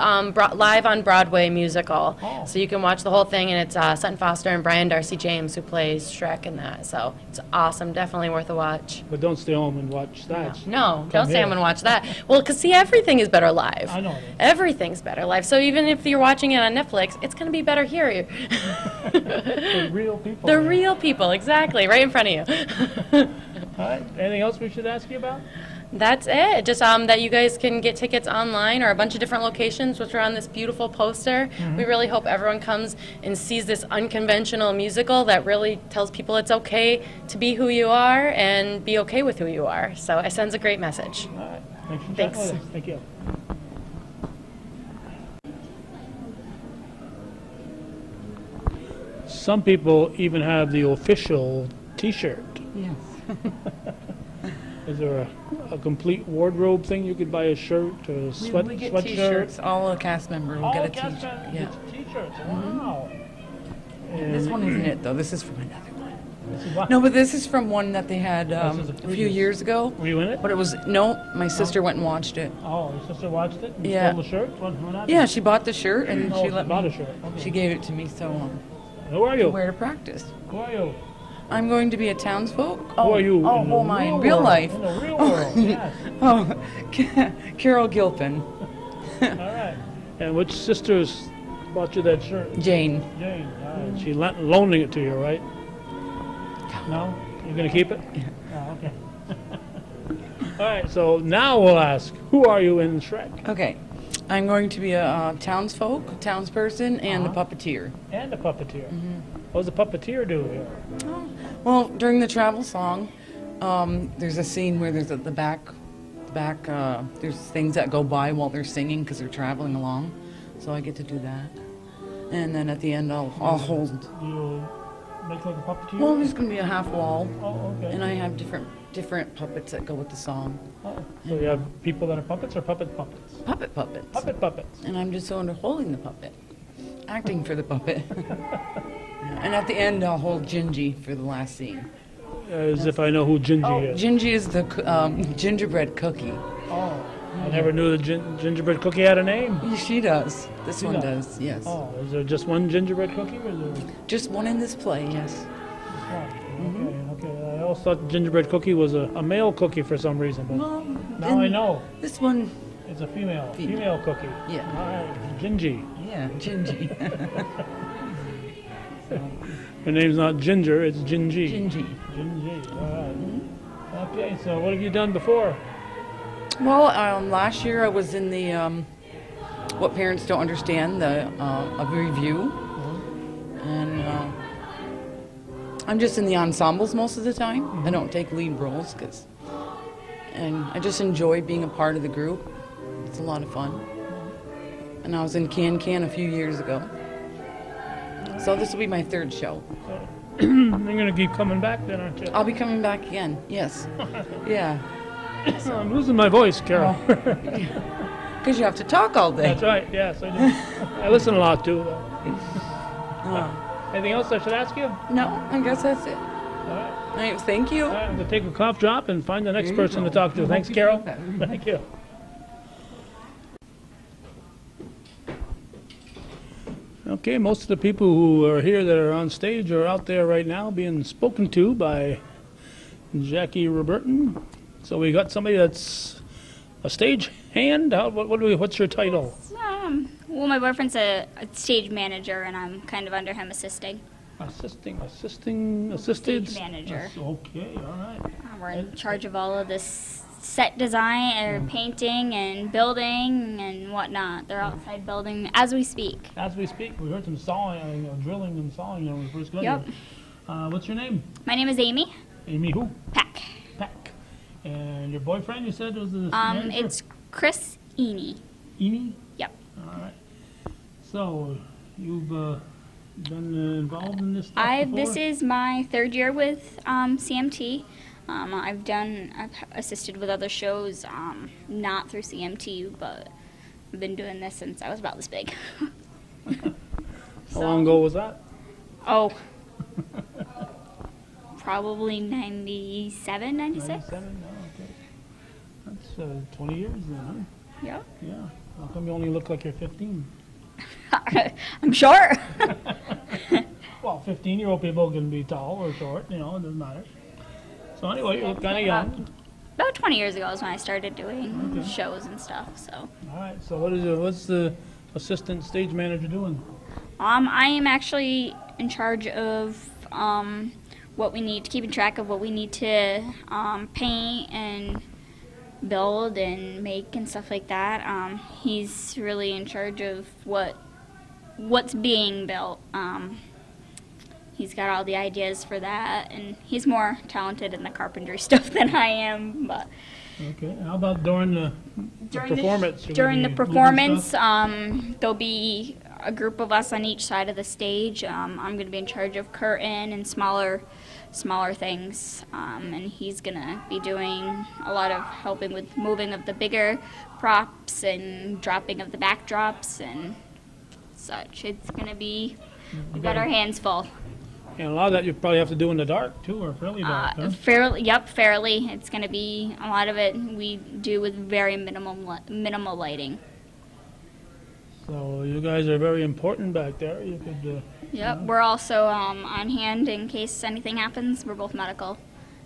live on Broadway musical. Oh. So you can watch the whole thing, and it's Sutton Foster and Brian Darcy James who plays Shrek in that. So it's awesome. Definitely worth a watch. But don't stay home and watch that. No, don't stay home and watch that. Well, because see, everything is better live. I know. Everything's better live. So even if you're watching it on Netflix, it's going to be better here. The real people. The real people, exactly, right in front of you. All right. Anything else we should ask you about? That's it. Just that you guys can get tickets online or a bunch of different locations, which are on this beautiful poster. Mm-hmm. We really hope everyone comes and sees this unconventional musical that really tells people it's okay to be who you are and be okay with who you are. So it sends a great message. All right. Thanks for Thanks. chatting with us. Thank you. Some people even have the official T-shirt. Yes. Is there a complete wardrobe thing? You could buy a shirt, a We get sweatshirt? T-shirts. All the cast members will get a cast T-shirt. members Yeah. get T-shirts. Wow. This one isn't it though. This is from another one. This is what? No, but this is from one that they had This is a a few years ago. Were you in it? But it was no. My sister went and watched it. Oh, your sister watched it and Yeah. stole the shirt? What happened? Yeah, she bought the shirt and Oh, she let bought me. a shirt. Okay. She gave it to me, so Who are you? to wear to practice. Who are you? I'm going to be a townsfolk. Who are you Oh, in the oh, my real real world? life. In the real world, yes. Oh, Carol Gilpin. All right. And which sisters bought you that shirt? Jane. Jane. All right. She loaning it to you, right? No? You're going to keep it? Yeah. Oh, okay. All right. So now we'll ask, who are you in Shrek? Okay. I'm going to be a townsperson, and a puppeteer. And a puppeteer. What does a puppeteer do here? Well, during the travel song, there's a scene where there's at the back, there's things that go by while they're singing because they're traveling along. so I get to do that. And then at the end, I'll hold. You make like a puppeteer? Well, there's going to be a half wall. Oh, okay. And I have different puppets that go with the song. Oh, so you have people that are puppets or puppets? Puppets. Puppets. And I'm just sort of holding the puppet, acting for the puppet. Yeah. And at the end, I'll hold Gingy for the last scene. As if I know who Gingy is. Gingy is the gingerbread cookie. Oh, I never knew the gingerbread cookie had a name. She does. This one does, yes. Oh, is there just one gingerbread cookie? Or is there... Just one in this play, yes. Okay. I always thought gingerbread cookie was a male cookie for some reason, but now I know. This one is a female cookie. Yeah. All right, Gingy. Yeah, Gingy. Her name's not Ginger, it's Gingy. Gingy. All right. Okay, so what have you done before? Well, last year I was in the What Parents Don't Understand, a review. And I'm just in the ensembles most of the time. I don't take lead roles, and I just enjoy being a part of the group. It's a lot of fun. And I was in Can a few years ago. So this will be my third show. You're going to keep coming back then, aren't you? I'll be coming back again, yes. Yeah. So I'm losing my voice, Carol. Because you have to talk all day. That's right, yes, I do. I listen a lot too. Anything else I should ask you? No, I guess that's it. All right. Thank you. All right, I'm going to take a cough drop and find the next person to talk to. Thanks, Carol. Thank you. Okay, most of the people who are here that are on stage are out there right now being spoken to by Jackie Burton. So we got somebody that's a stage hand. What's your title? Well, my boyfriend's a stage manager, and I'm kind of under him assisting. Assisted? Stage manager. Okay, all right. We're in charge of all of this set design, or painting and building and whatnot. They're outside building as we speak. As we speak. We heard some sawing, drilling and sawing when we first got Yep. here. What's your name? My name is Amy. Amy who? Pack. And your boyfriend, you said, was the manager? It's Chris Eny. Eny? Yep. All right. So, you've been involved in this stuff before? This is my third year with CMT. I've assisted with other shows, not through CMT, but I've been doing this since I was about this big. How long ago was that? Oh, probably 97, 96. 97? Oh, okay. That's 20 years then, huh? Yeah. Yeah. How come you only look like you're 15? I'm short. Well, 15-year-old people can be tall or short, it doesn't matter. So anyway, you look kind of young. About 20 years ago is when I started doing shows and stuff. So. All right. So what's the assistant stage manager doing? I am actually in charge of what we need, keeping track of what we need to paint and build and make and stuff like that. He's really in charge of what's being built. He's got all the ideas for that, and he's more talented in the carpentry stuff than I am. But okay, how about during the performance? During the performance, there'll be a group of us on each side of the stage. I'm going to be in charge of curtain and smaller things, and he's going to be doing a lot of helping with moving of the bigger props and dropping of the backdrops and such. It's going to be, we've got our hands full. And a lot of that you probably have to do in the dark too, or fairly dark, huh? Fairly. It's going to be, a lot of it we do with very minimal lighting. So you guys are very important back there. You could. Yep, we're also on hand in case anything happens. We're both medical,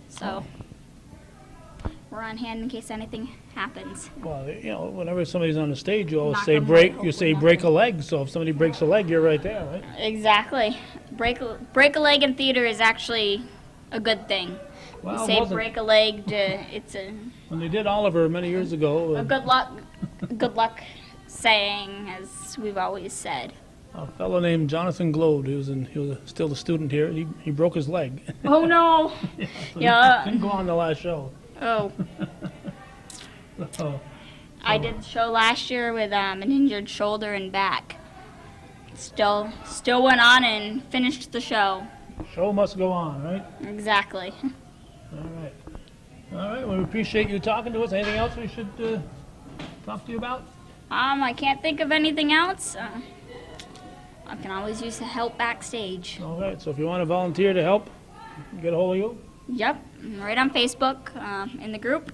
so we're on hand in case anything happens. Well, whenever somebody's on the stage, you always say break a leg. So if somebody breaks a leg, you're right there, right? Exactly. Break a leg in theater is actually a good thing. Well, you say break a leg, it's a. When they did Oliver many years ago. A good luck saying, as we've always said. A fellow named Jonathan Glode, he was still a student here. He broke his leg. Oh no! So yeah. He couldn't go on the last show. Oh. So. I did the show last year with an injured shoulder and back. Still went on and finished the show. Show must go on, right? Exactly. All right. All right, well, we appreciate you talking to us. Anything else we should talk to you about? I can't think of anything else. I can always use the help backstage. All right, so if you want to volunteer to help, get a hold of you. Yep, I'm right on Facebook, in the group.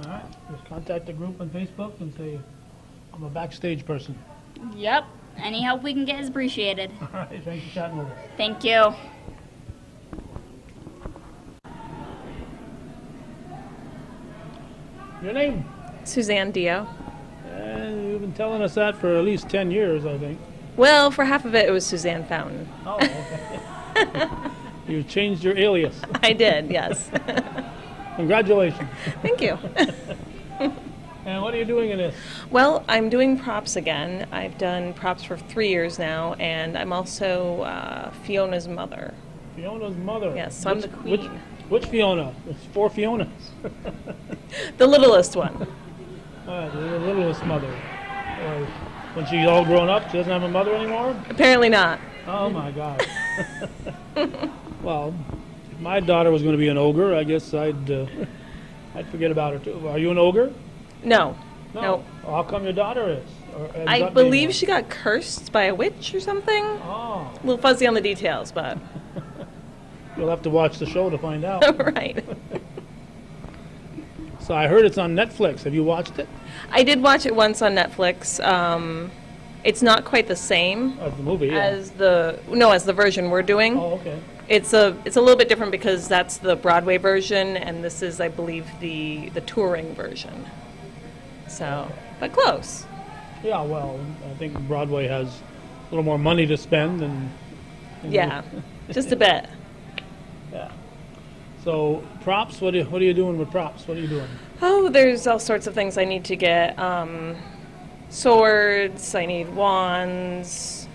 All right, just contact the group on Facebook and say, I'm a backstage person. Yep, any help we can get is appreciated. All right, thanks for chatting with us. Thank you. Your name? Suzanne Dio. And you've been telling us that for at least 10 years, I think. Well, for half of it, it was Suzanne Fountain. Oh, okay. You changed your alias. I did, yes. Congratulations. Thank you. And what are you doing in this? Well, I'm doing props again. I've done props for 3 years now, and I'm also Fiona's mother. Fiona's mother? Yes, so I'm the queen. Which Fiona? There's 4 Fionas. The littlest one. All right, the littlest mother. When she's all grown up, she doesn't have a mother anymore? Apparently not. Oh, my God. Well, if my daughter was going to be an ogre, I guess I'd forget about her, too. Are you an ogre? No. No. Nope. Well, how come your daughter is? Or ends I up being believe one? she got cursed by a witch or something. Oh. A little fuzzy on the details, but... You'll have to watch the show to find out. Right. So I heard it's on Netflix. Have you watched it? I did watch it once on Netflix. It's not quite the same As the movie, yeah. as the version we're doing. Oh, okay. It's a little bit different because that's the Broadway version, and this is, I believe, the touring version. So, but close. Yeah, well, I think Broadway has a little more money to spend and Yeah, just a bit. Yeah. So props, what are you doing with props? What are you doing? Oh, there's all sorts of things I need to get. Swords, I need wands,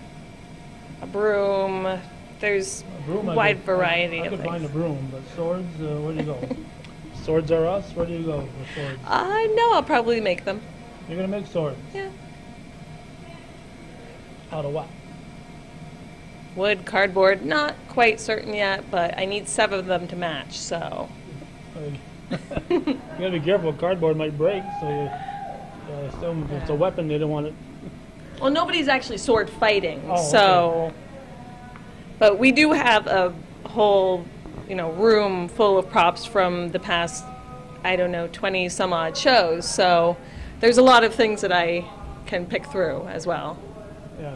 a broom. There's a wide variety I of could things. find a broom, but swords, where do you go? Swords are us? Where do you go with swords? No, I'll probably make them. You're going to make swords? Yeah. Out of what? Wood, cardboard, not quite certain yet, but I need 7 of them to match, so. You got to be careful, cardboard might break, so you assume if it's a weapon, they don't want it. Well, nobody's actually sword fighting, Oh, so. okay. But we do have a whole, room full of props from the past, 20 some odd shows. So there's a lot of things that I can pick through as well. Yeah.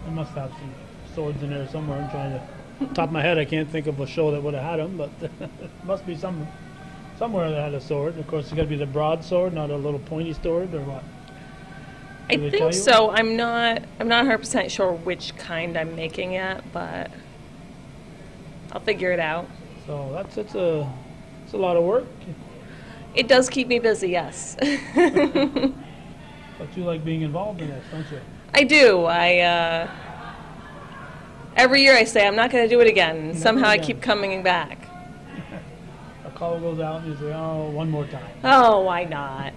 I must have some swords in there somewhere. I'm trying to, top of my head, I can't think of a show that would have had them, but there must be somewhere that had a sword. Of course, it's got to be the broadsword, not a little pointy sword, or what? I think so. I'm not 100% sure which kind I'm making yet, but I'll figure it out. So it's a lot of work. It does keep me busy, yes. But you like being involved in this, don't you? I do. Every year I say I'm not going to do it again. Never Somehow again. I keep coming back. A call goes out and you say, oh, one more time. Oh, why not?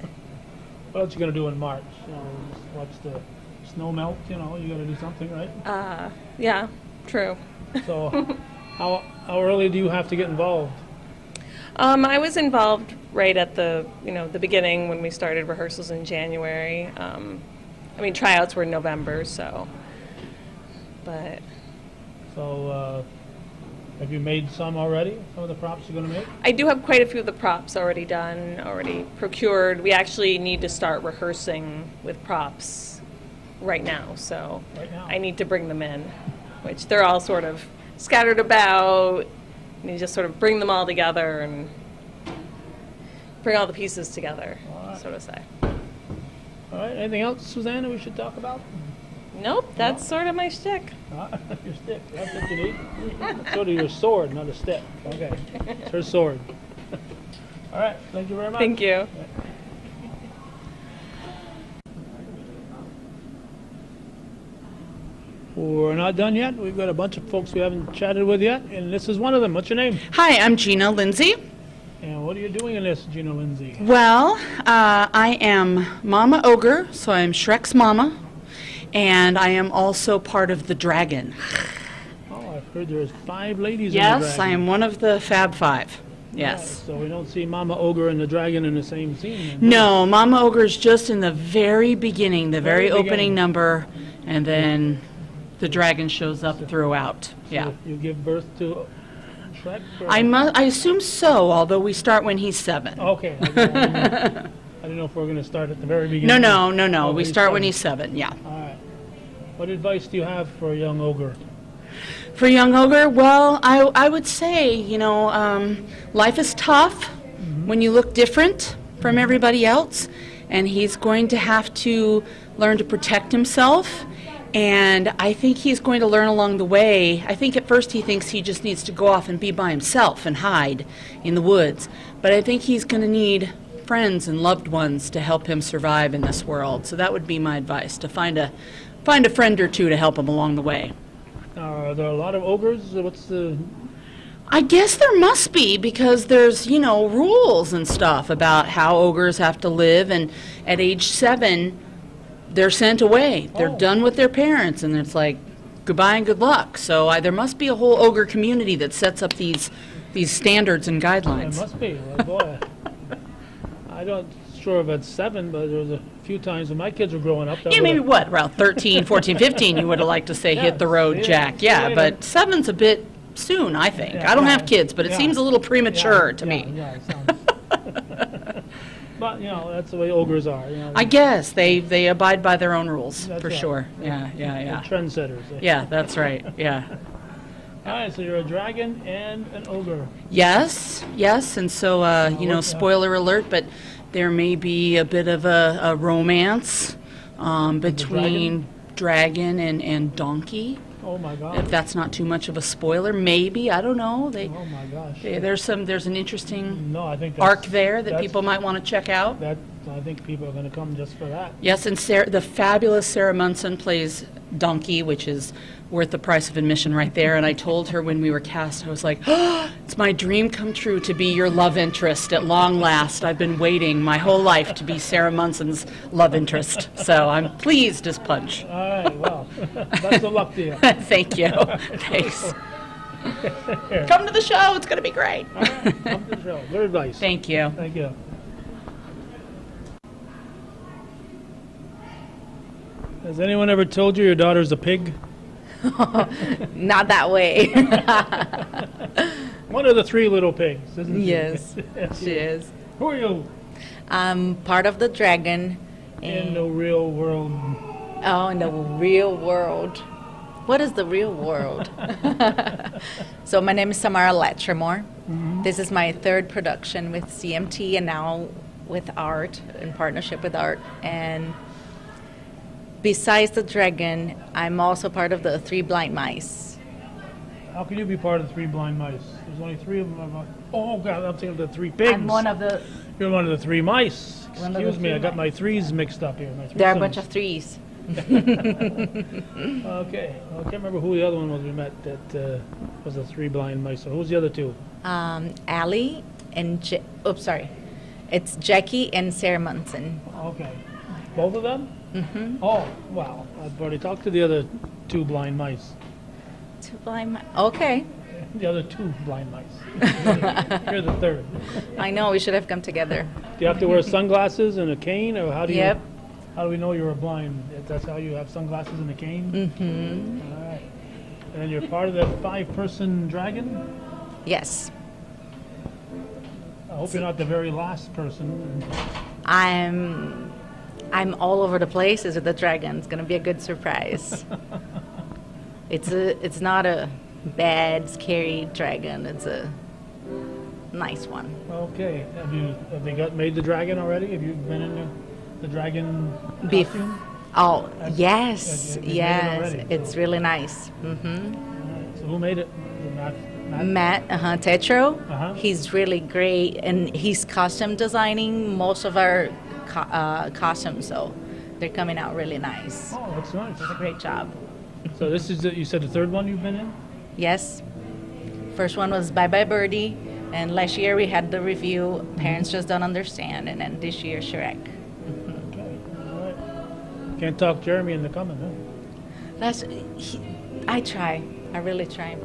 What else you going to do in March? Just watch the snow melt, you got to do something, right? Yeah, true. So how early do you have to get involved? I was involved right at the beginning when we started rehearsals in January. Tryouts were in November, so. But. So have you made some already? Some of the props you're going to make? I do have quite a few of the props already done, already procured. We actually need to start rehearsing with props right now, so Right now? I need to bring them in, which they're all sort of scattered about. You just sort of bring them all together and bring all the pieces together, so to say. All right. Anything else, Susanna, we should talk about? Nope, that's sort of my shtick. Your stick. That's what you need. Sort of your sword, not a stick. Okay. It's her sword. All right. Thank you very much. Thank you. We're not done yet. We've got a bunch of folks we haven't chatted with yet, and this is one of them. What's your name? Hi, I'm Gina Lindsay. And what are you doing in this, Gina Lindsay? Well, I am Mama Ogre, so I'm Shrek's mama, and I am also part of the dragon. Oh, I've heard there's 5 ladies in the dragon. Yes, I am one of the Fab Five. Yes. Right, so we don't see Mama Ogre and the dragon in the same scene. No, Mama Ogre's just in the very beginning, the very opening number, and then the dragon shows up throughout. So Yeah. you give birth to Shrek? Or? I assume so, although we start when he's 7. Okay. I didn't know if we were going to start at the very beginning. No. Oh, We he's start when 7. he's 7, yeah. All right. What advice do you have for a young ogre? For young ogre, well, I would say, life is tough when you look different from everybody else, and he's going to have to learn to protect himself, and I think he's going to learn along the way. I think at first he thinks he just needs to go off and be by himself and hide in the woods, but I think he's going to need friends and loved ones to help him survive in this world. So that would be my advice, to find a friend or two to help him along the way. Are there a lot of ogres? What's the... I guess there must be, because there's, rules and stuff about how ogres have to live, and at age 7, they're sent away. They're done with their parents, and it's like, goodbye and good luck. So there must be a whole ogre community that sets up these standards and guidelines. There must be. Well, boy, I don't sure if it's 7, but there was a few times when my kids were growing up. Yeah, maybe what, around 13, 14, 15, you would have liked to say, hit the road, Jack. Yeah, but 7's a bit soon, I think. I don't have kids, but it seems a little premature to me. Yeah, it sounds. But, that's the way ogres are. I guess. They abide by their own rules, That's for right. sure. They're Yeah. trendsetters. Yeah, that's right, yeah. All right, so you're a dragon and an ogre. Yes, and so, spoiler alert, but there may be a bit of a romance between dragon and donkey. Oh my God! If that's not too much of a spoiler, maybe, I don't know. Oh my gosh! There's an interesting I think arc there that people might want to check out. I think people are going to come just for that. Yes, and the fabulous Sarah Munson plays Donkey, which is worth the price of admission right there. And I told her when we were cast, I was like, it's my dream come true to be your love interest at long last. I've been waiting my whole life to be Sarah Munson's love interest. So I'm pleased as punch. All right, well, best of luck to you. Thank you. Thanks. Come to the show. It's going to be great. All right, come to the show. Good advice. Thank you. Thank you. Has anyone ever told you your daughter's a pig? Not that way. One of the 3 little pigs, isn't she? Yes, she is. Who are you? I'm part of the dragon. In the real world. Oh, in the real world. What is the real world? So my name is Samara Latrimore. This is my 3rd production with CMT, and now with Art, in partnership with Art. And besides the dragon, I'm also part of the 3 blind mice. How can you be part of the 3 blind mice? There's only 3 of them. Oh God, I'm thinking of the 3 pigs. I'm one of the... You're one of the 3 mice. Excuse me, I got my 3s mixed up here. There are a bunch of 3s. Okay, well, I can't remember who the other one was we met that was the 3 blind mice. So who's the other 2? Allie and... It's Jackie and Sarah Munson. Okay. Both of them? Mm-hmm. Oh, wow. I've already talked to the other 2 blind mice. 2 blind mice. Okay. The other 2 blind mice. You're the 3rd. I know, we should have come together. Do you have to wear sunglasses and a cane, or how do you? Yep. How do we know you're a blind? That's how you have sunglasses and a cane? Mm-hmm. All right. And you're part of the 5-person dragon? Yes. I hope you're not the very last person. I'm all over the place with the dragon. It's gonna be a good surprise. It's not a bad, scary dragon. It's a nice one. Okay. Have they made the dragon already? Have you been in the dragon costume? Oh, yes, Have you made it yes. already? It's really nice. Mm-hmm. All right. So who made it? Is it Matt Tetro. He's really great, and he's costume designing most of our costumes, so they're coming out really nice. Oh, that's nice. It's a great job. So this is, you said the 3rd one you've been in? Yes. First one was Bye Bye Birdie, And last year we had the review, Parents Just Don't Understand, and then this year Shrek. Okay, all right. Can't talk Jeremy into coming, huh? I try. I really try.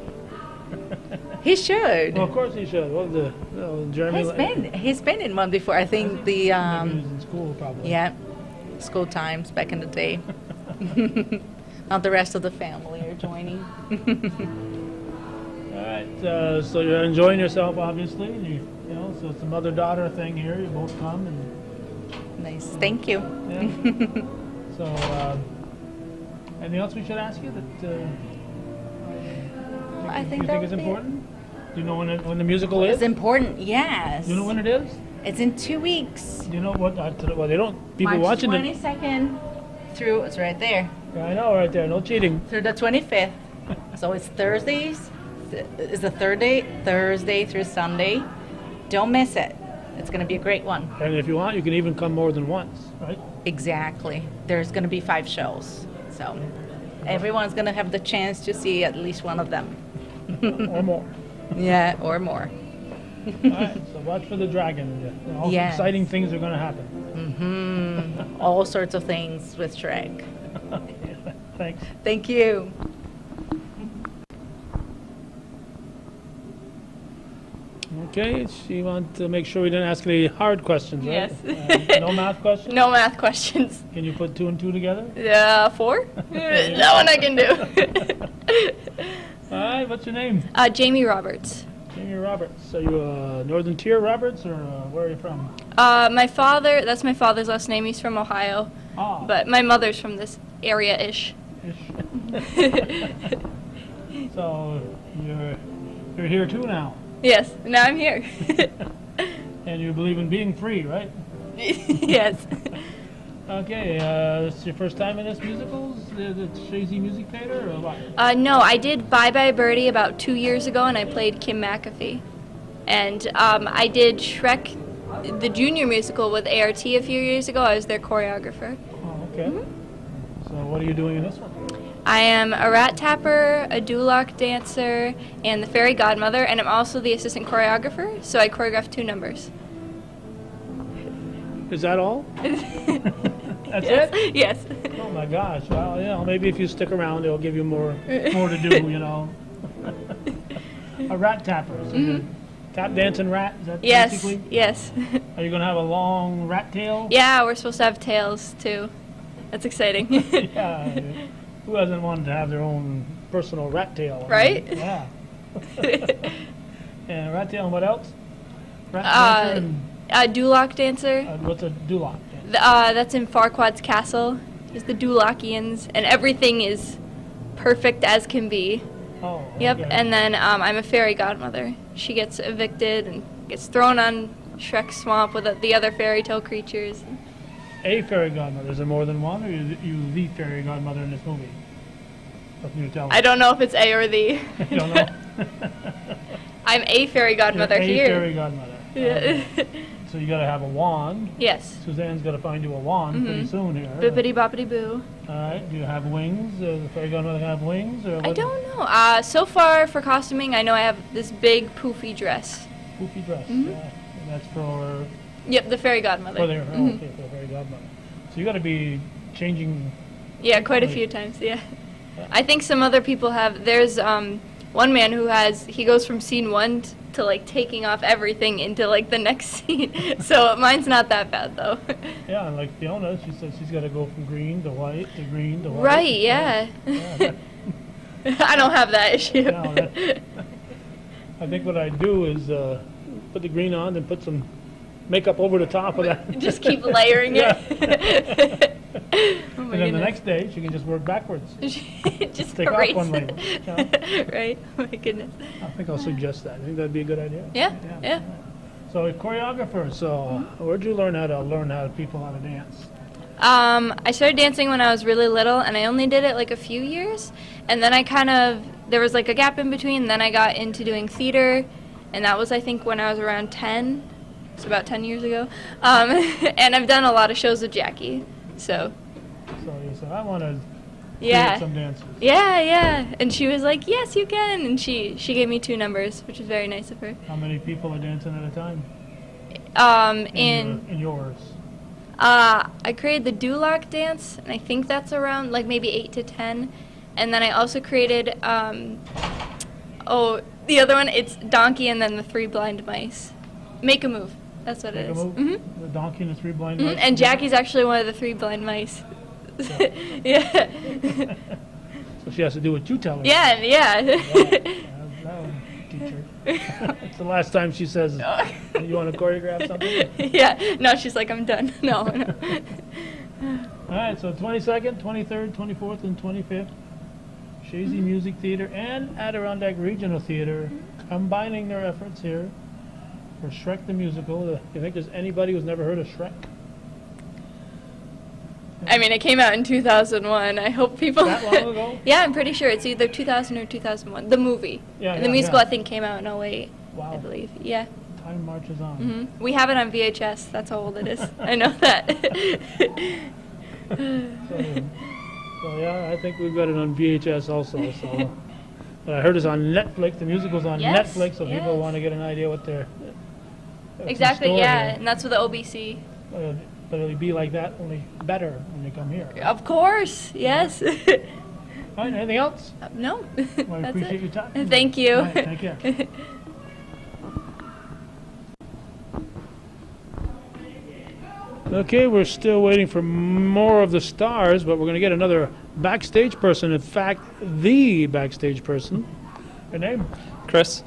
He should. Well, of course he should. Well, Jeremy. He's been in one before. I think the. He was in school, probably. Yeah, school times back in the day. Not the rest of the family are joining. All right. So you're enjoying yourself, obviously. So it's a mother-daughter thing here. You both come and. Nice. Thank you. Yeah. So, anything else we should ask you that? I think you think is important? Do you know when the musical is? It's important, yes. Do you know when it is? It's in 2 weeks. Do you know what? Well, they don't. People March watching 22nd through. It's right there. Yeah, I know, right there. No cheating. Through the 25th. So it's Thursdays. Is the third day? Thursday through Sunday. Don't miss it. It's going to be a great one. And if you want, you can even come more than once, right? Exactly. There's going to be 5 shows. So everyone's going to have the chance to see at least one of them. Or more. Yeah, or more. All right, so watch for the dragon. All exciting things are going to happen. Mm-hmm. All sorts of things with Shrek. Thanks. Thank you. Okay, she wants to make sure we didn't ask any hard questions, right? Yes. No math questions? No math questions. Can you put 2 and 2 together? 4? That one I can do. All right, what's your name? Jamie Roberts. Jamie Roberts. Are you Northern Tier Roberts, or where are you from? That's my father's last name. He's from Ohio. Ah. But my mother's from this area-ish. So you're here too now. Yes, now I'm here. And you believe in being free, right? Yes. Okay, this is your first time in this musical? The Chazy Music Theatre, or what? No, I did Bye Bye Birdie about 2 years ago, and I played Kim McAfee. And I did Shrek the Junior Musical with ART a few years ago. I was their choreographer. Oh, okay. So what are you doing in this one? I am a rat tapper, a dulak dancer, and the fairy godmother, and I'm also the assistant choreographer, so I choreograph 2 numbers. Is that all? That's it? Yes. Oh my gosh. Well, maybe if you stick around, it'll give you more to do, A rat tapper. So you're tap dancing rat? Is that basically? Yes. Are you going to have a long rat tail? Yeah, we're supposed to have tails, too. That's exciting. Yeah. Who hasn't wanted to have their own personal rat tail? Right? Yeah. And rat tail and what else? Rat dancer dulak dancer. What's a dulak? That's in Farquaad's castle. Is the Dulakians, and everything is perfect as can be. Oh. Yep. Okay. And then I'm a fairy godmother. She gets evicted and gets thrown on Shrek's swamp with the other fairy tale creatures. A fairy godmother. Is there more than one, or you the fairy godmother in this movie? What can you tell me? I don't know if it's A or the. You don't know? I'm a fairy godmother here. A fairy godmother. Yeah. So you got to have a wand. Yes. Suzanne's got to find you a wand pretty soon here. Bippity boppity boo. All right. Do you have wings? The fairy godmother have wings? Or I don't know. So far for costuming, I know I have this big poofy dress. Poofy dress. Yeah. And that's for. Yep, the fairy godmother. Okay, for the fairy godmother. So you got to be changing. Yeah, quite a few times. Yeah. I think some other people have. There's one man who he goes from scene 1 to like taking off everything into like the next scene. So mine's not that bad though. Yeah, and like Fiona, she says she's got to go from green to white to green to white. Right. Yeah. I don't have that issue. No, I think what I do is put the green on and put some makeup over the top of that. Just keep layering it. Oh and then the next day, she can just work backwards. Just take erase off one layer. Right? Oh my goodness. I think I'll suggest that. I think that'd be a good idea. Yeah. So a choreographer. So where'd you learn how to people how to dance? I started dancing when I was really little, and I only did it like a few years. And then there was like a gap in between. And then I got into doing theater, and that was I think when I was around 10. It's about 10 years ago. And I've done a lot of shows with Jackie. So you said, I want to Yeah. Some dances. Yeah. And she was like, yes, you can. And she gave me 2 numbers, which was very nice of her. How many people are dancing at a time? In yours. I created the Duloc dance, and I think that's around like maybe 8 to 10. And then I also created, the other one, it's Donkey and then the 3 blind mice. Make a move. That's what it is. Make a move? The donkey and the 3 blind mice? And Jackie's actually one of the 3 blind mice. Yeah. So she has to do what you tell her. Yeah. Teacher. It's the last time she says, you want to choreograph something? Yeah. No, she's like, I'm done. No. All right, so 22nd, 23rd, 24th, and 25th. Chazy Music Theatre and Adirondack Regional Theatre combining their efforts here for Shrek the Musical. You think there's anybody who's never heard of Shrek? I mean, it came out in 2001. I hope people... That long ago? Yeah, I'm pretty sure. It's either 2000 or 2001. The movie. Yeah, the musical, I think, came out in 08, I believe. Yeah. Time marches on. We have it on VHS. That's how old it is. I know that. So yeah, I think we've got it on VHS also. So, but I heard it's on Netflix. The musical's on Netflix, so people want to get an idea what they're. Exactly. Yeah, here. and that's with the OBC. But it'll be like that, only better when you come here. Of course. Yes. All right. Anything else? No. Well, I appreciate your time. Thank you. All right, take care. Okay, we're still waiting for more of the stars, but we're going to get another backstage person. In fact, the backstage person. Your name? Chris.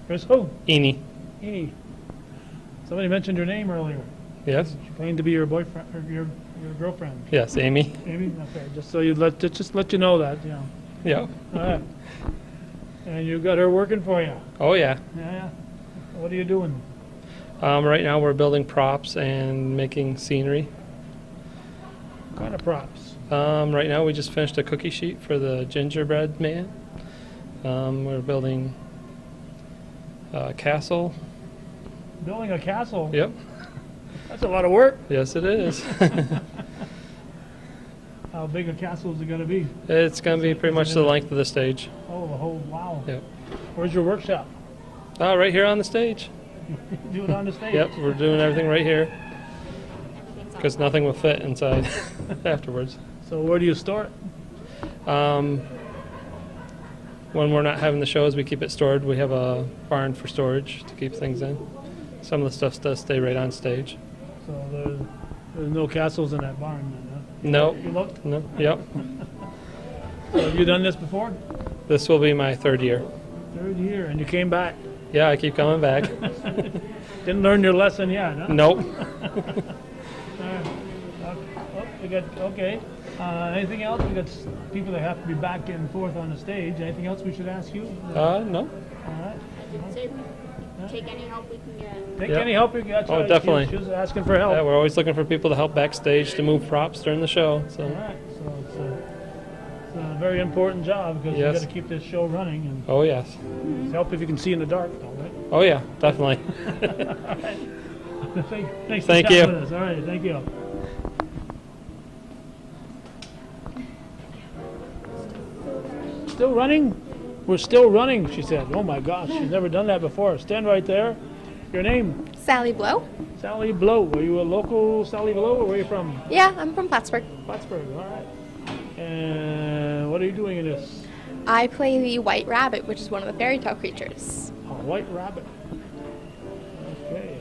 Chris who? Eni. Eni. Somebody mentioned your name earlier. Yes. She claimed to be your boyfriend or your girlfriend. Yes, Amy. Amy? Okay, just so you let you know that, you know. Yeah. All right. And you got her working for you. Oh yeah. Yeah. What are you doing? Right now we're building props and making scenery. What kind of props? Right now we just finished a cookie sheet for the gingerbread man. We're building a castle. Building a castle? Yep. That's a lot of work. Yes, it is. How big a castle is it going to be? It's going to be pretty much the length of the stage. Oh, the whole, wow. Yep. Where's your workshop? Right here on the stage. Do it on the stage? Yep, we're doing everything right here. Because nothing will fit inside afterwards. So where do you store it? When we're not having the shows, we keep it stored. We have a barn for storage to keep things in. Some of the stuff does stay right on stage. So there's no castles in that barn then, huh? No. You looked? No. Yep. So have you done this before? This will be my 3rd year. 3rd year, and you came back? Yeah, I keep coming back. Didn't learn your lesson yet, huh? Nope. Okay. Anything else? We got people that have to be back and forth on the stage. Anything else we should ask you? No. All right. Take any help we can get. Take any help you get. Oh, definitely. She was asking for help. Yeah, we're always looking for people to help backstage to move props during the show. So. All right. So it's a very important job because you got to keep this show running. And oh yes. Help if you can see in the dark, though, right? Oh yeah, definitely. All right. Thanks Thank for you. with us. All right. Thank you. Still running? We're still running, she said. Oh my gosh, she's never done that before. Stand right there. Your name? Sally Blow. Sally Blow. Are you a local Sally Blow, or where are you from? Yeah, I'm from Plattsburgh. Plattsburgh, all right. And what are you doing in this? I play the White Rabbit, which is one of the fairy tale creatures. A white rabbit. Okay,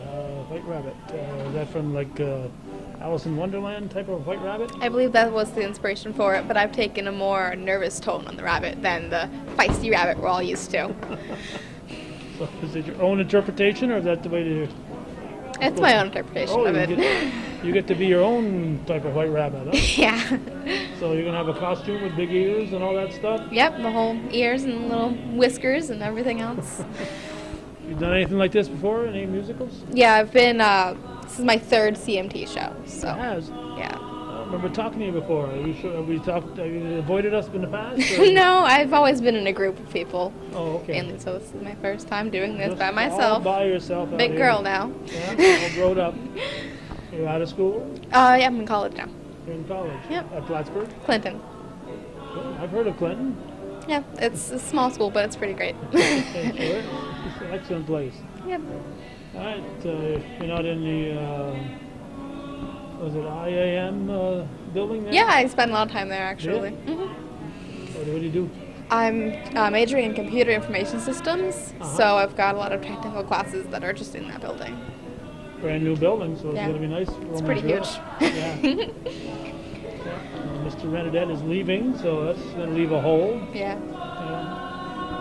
White Rabbit. Is that from like Alice in Wonderland type of White Rabbit? I believe that was the inspiration for it, but I've taken a more nervous tone on the rabbit than the feisty rabbit we're all used to. So is it your own interpretation, or is that the way to... It's my own interpretation of it. You get to be your own type of White Rabbit, huh? Yeah. So you're going to have a costume with big ears and all that stuff? Yep, the whole ears and little whiskers and everything else. You've done anything like this before? Any musicals? Yeah, I've been, this is my 3rd CMT show, so. It has? Yeah. I remember talking to you before. Are you sure? Have you avoided us in the past? No, I've always been in a group of people. Oh, okay. Mainly, so this is my first time doing this Just by all myself. by yourself. Big girl now. Yeah, all grown up. You're out of school? Yeah, I'm in college now. You're in college? Yep. At Plattsburgh? Clinton. I've heard of Clinton. Yeah, it's a small school, but it's pretty great. Okay, sure. It's an excellent place. Yep. All right, you're not in the, was it IAM building there? Yeah, I spent a lot of time there actually. Yeah? What do you do? I'm majoring in computer information systems, so I've got a lot of technical classes that are just in that building. Brand new building, so it's Yeah. going to be nice. It's pretty huge. Yeah. Mr. Renadette is leaving, so that's going to leave a hole. Yeah.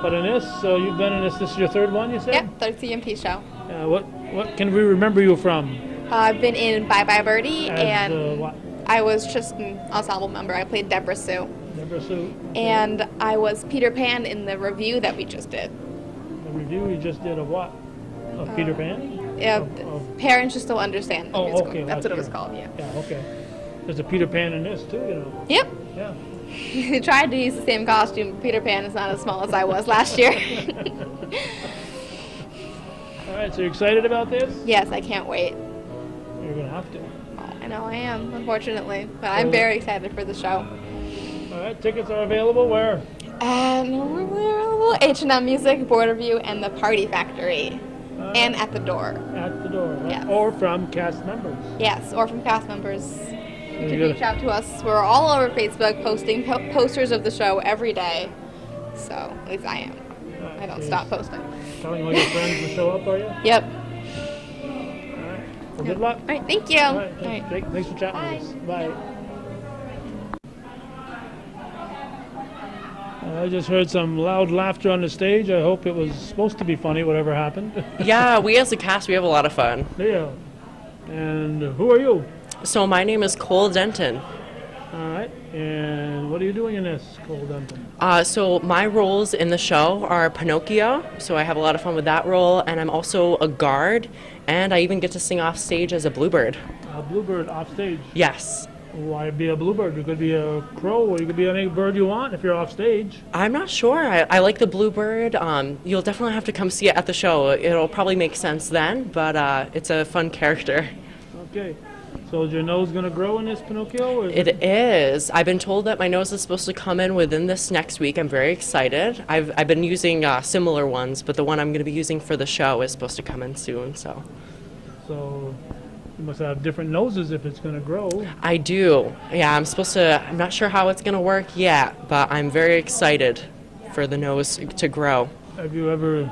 But in this, so you've been in this is your third one, you said? Yeah, third CMT show. What can we remember you from? I've been in Bye Bye Birdie, As, and what? I was just an ensemble member. I played Deborah Sue. Deborah Sue. And I was Peter Pan in the review that we just did. The review you just did of what? Of Peter Pan? Yeah, parents just don't understand the musical. Okay. That's what it was sure. called, yeah. Yeah, okay. There's a Peter Pan in this, too, you know. Yep. Yeah. They tried to use the same costume. Peter Pan is not as small as I was last year. All right, so you're excited about this? Yes, I can't wait. You're going to have to. I know I am, unfortunately, but I'm very excited for the show. All right, tickets are available where? H&M Music, Border View, and the Party Factory. And at the door. At the door, right? Yes. Or from cast members. Yes, or from cast members. You can good. reach out to us. We're all over Facebook posting posters of the show every day. So, at least I am. I don't stop posting. Telling all your friends to show up, are you? Yep. All right. Well, good luck. All right, thank you. All right, thanks for chatting with us. Bye. I just heard some loud laughter on the stage. I hope it was supposed to be funny, whatever happened. Yeah, we as a cast, we have a lot of fun. Yeah. And who are you? So my name is Cole Denton. All right. And what are you doing in this, Cole Denton? So my roles in the show are Pinocchio, so I have a lot of fun with that role, and I'm also a guard, and I even get to sing off stage as a bluebird. A bluebird off stage? Yes. Why be a bluebird? You could be a crow, or you could be any bird you want if you're off stage. I'm not sure. I like the bluebird. You'll definitely have to come see it at the show. It'll probably make sense then, but it's a fun character. Okay. So is your nose going to grow in this Pinocchio? Or It is. I've been told that my nose is supposed to come in within this next week. I'm very excited. I've been using similar ones, but the one I'm going to be using for the show is supposed to come in soon. So you must have different noses if it's going to grow. I do. Yeah, I'm not sure how it's going to work yet, but I'm very excited for the nose to grow. Have you ever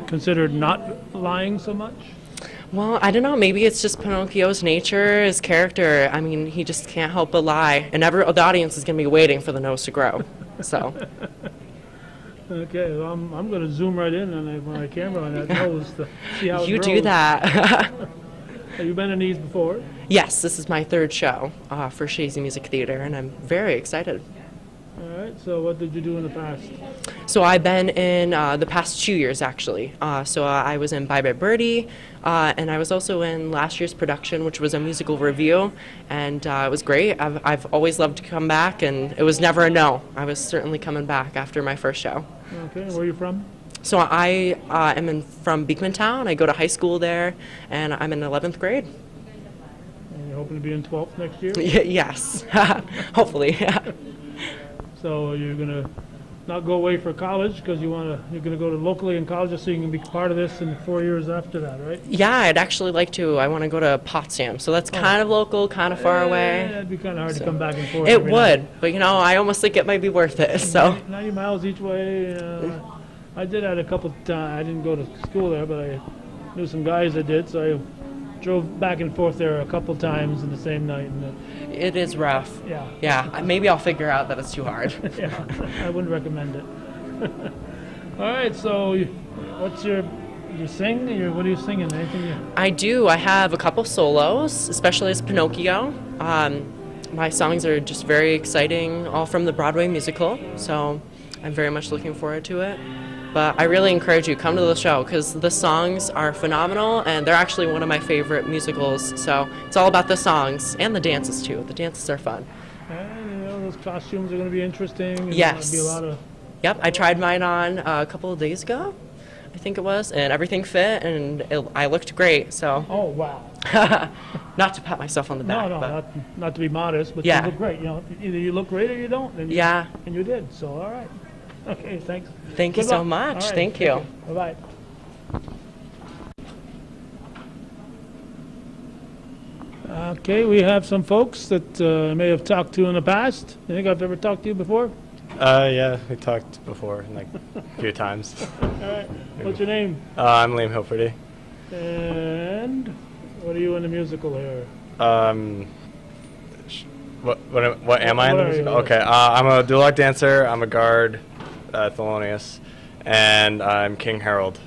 considered not lying so much? Well, I don't know. Maybe it's just Pinocchio's nature, his character. I mean, he just can't help but lie. And the audience is going to be waiting for the nose to grow. So. Okay, well, I'm going to zoom right in on my camera on that nose to see how it grows. You do that. Have you been in these before? Yes, this is my third show for Chazy Music Theatre, and I'm very excited. All right, so what did you do in the past? So I've been in the past 2 years, actually. I was in Bye Bye Birdie, and I was also in last year's production, which was a musical review, and it was great. I've always loved to come back, and it was never a no. I was certainly coming back after my first show. Okay, where are you from? So I am from Beekmantown. I go to high school there, and I'm in 11th grade. And you're hoping to be in 12th next year? Yes, hopefully. So you're going to not go away for college because you're going to go to locally in college so you can be part of this in the 4 years after that, right? Yeah, I'd actually like to. I want to go to Potsdam, so that's kind of local, kind of far away. It'd be kind of hard to come back and forth. It would, but I almost think it might be worth it. So 90 miles each way. I did that a couple times. I didn't go to school there, but I knew some guys that did, so I drove back and forth there a couple times in the same night. And it is rough. Yeah. Yeah, maybe I'll figure out that it's too hard. Yeah, I wouldn't recommend it. All right, so you sing? What are you singing? Anything? I do. I have a couple solos, especially as Pinocchio. My songs are just very exciting, all from the Broadway musical, so I'm very much looking forward to it. But I really encourage you, come to the show, because the songs are phenomenal, and they're actually one of my favorite musicals. So it's all about the songs, and the dances, too. The dances are fun. And those costumes are going to be interesting. And Yes. There'll be a lot of... Yep, I tried mine on a couple of days ago, I think it was, and everything fit, and I looked great. So. Oh, wow. Not to pat myself on the back. No, but not to be modest, but Yeah. you look great. You know, either you look great or you don't. And Yeah. And you did. So all right. Okay. Thanks. Thank you Good so luck. much. All right, Thank you. Bye bye. Okay, we have some folks that I may have talked to in the past. You think I've ever talked to you before? Yeah, we talked before, like a few times. All right. What's your name? I'm Liam Hilferty. And what are you in the musical here? What am I in the What are musical? you? Okay, I'm a dual-act dancer. I'm a guard at Thelonious, and I'm King Harold.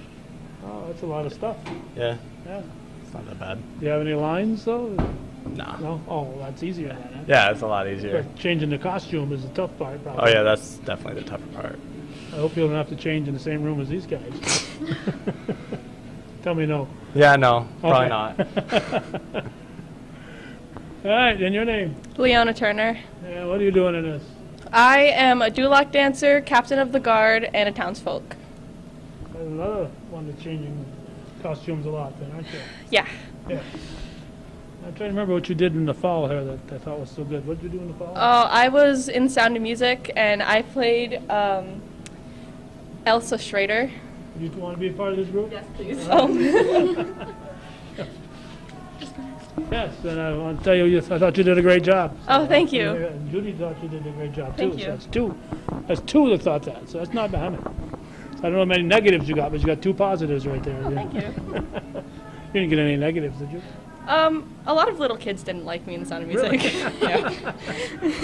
Oh, that's a lot of stuff. Yeah, Yeah. it's not that bad. Do you have any lines though? No. No. Oh, that's easier then. Huh? Yeah, it's a lot easier. But changing the costume is the tough part, probably. Oh yeah, that's definitely the tougher part. I hope you don't have to change in the same room as these guys. Tell me no. Yeah, no, probably Okay. not. All right, and your name? Leona Turner. Yeah, what are you doing in this? I am a dual-act dancer, captain of the guard, and a townsfolk. There's another one that's changing costumes a lot then, aren't you? Yeah. Yeah. I'm trying to remember what you did in the fall here that I thought was so good. What did you do in the fall? I was in Sound of Music, and I played Elsa Schrader. You want to be a part of this group? Yes, please. All right. Yes, and I want to tell you, I thought you did a great job. Oh, thank you. And Judy thought you did a great job Thank too. you. So that's two. That's two that thought that. So that's not bad. I don't know how many negatives you got, but you got two positives right there. Oh, yeah. thank you. You didn't get any negatives, did you? A lot of little kids didn't like me in the Sound of Music. Yeah.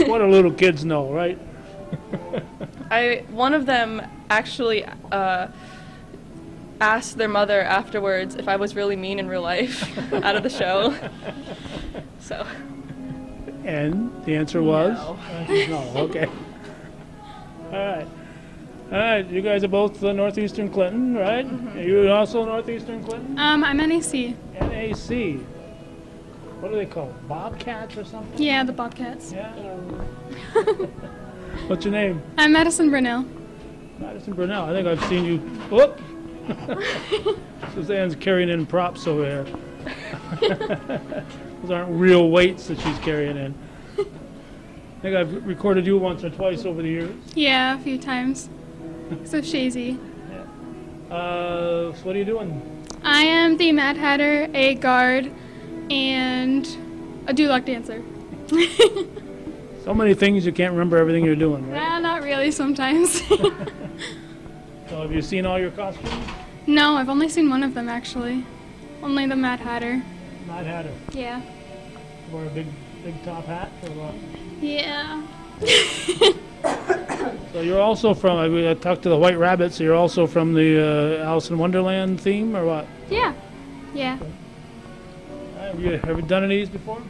What do little kids know, right? One of them actually asked their mother afterwards if I was really mean in real life out of the show. So. And the answer was? No. Okay. All right. All right, you guys are both Northeastern Clinton, right? Mm-hmm. Are you also Northeastern Clinton? I'm NAC. NAC. What are they called? Bobcats or something? Yeah, the Bobcats. Yeah. What's your name? I'm Madison Brunel. Madison Brunel. I think I've seen you. Whoop! Suzanne's carrying in props over here. Those aren't real weights that she's carrying in. I think I've recorded you once or twice over the years. Yeah, a few times. So Chazy. So what are you doing? I am the Mad Hatter, a guard, and a duloc dancer. So many things you can't remember everything you're doing, right? Nah, not really sometimes. So have you seen all your costumes? No, I've only seen one of them actually. Only the Mad Hatter. Mad Hatter. Yeah. Wear a big top hat or what? Yeah. So you're also from, I talked to the White Rabbit, so you're also from the Alice in Wonderland theme or what? Yeah. Yeah. Have you ever done any of these before?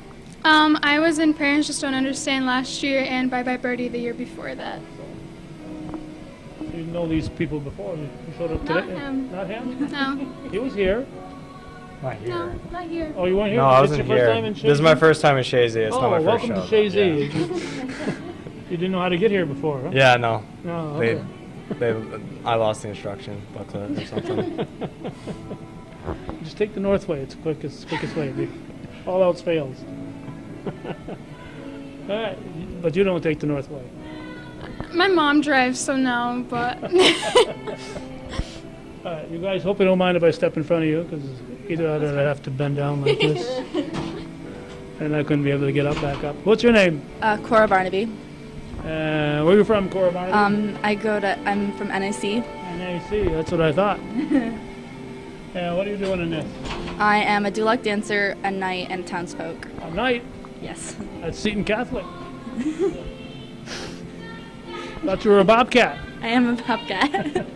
I was in Parents Just Don't Understand last year and Bye Bye Birdie the year before that. You didn't know these people before. You showed up Not today. him. Not him? No. He was here. Not here. No, not here. Oh, you weren't here? No, I This wasn't your first here. time in This is my Chazy? first time in Chazy. It's not my first welcome show. to but Chazy. Yeah. You didn't know how to get here before, huh? Yeah, no. Oh, okay. I lost the instruction booklet or something. Just take the north way. It's the quickest way. All else fails. All right, but you don't take the north way. My mom drives, so no, but. All right, you guys hope you don't mind if I step in front of you, because either I'd have to bend down like this, and I couldn't be able to get back up. What's your name? Cora Barnaby. Where are you from, Cora Barnaby? I'm from NAC. NAC, that's what I thought. What are you doing in this? I am a duloc dancer, a knight, and townsfolk. A knight? Yes. At Seton Catholic. Thought you were a bobcat. I am a bobcat.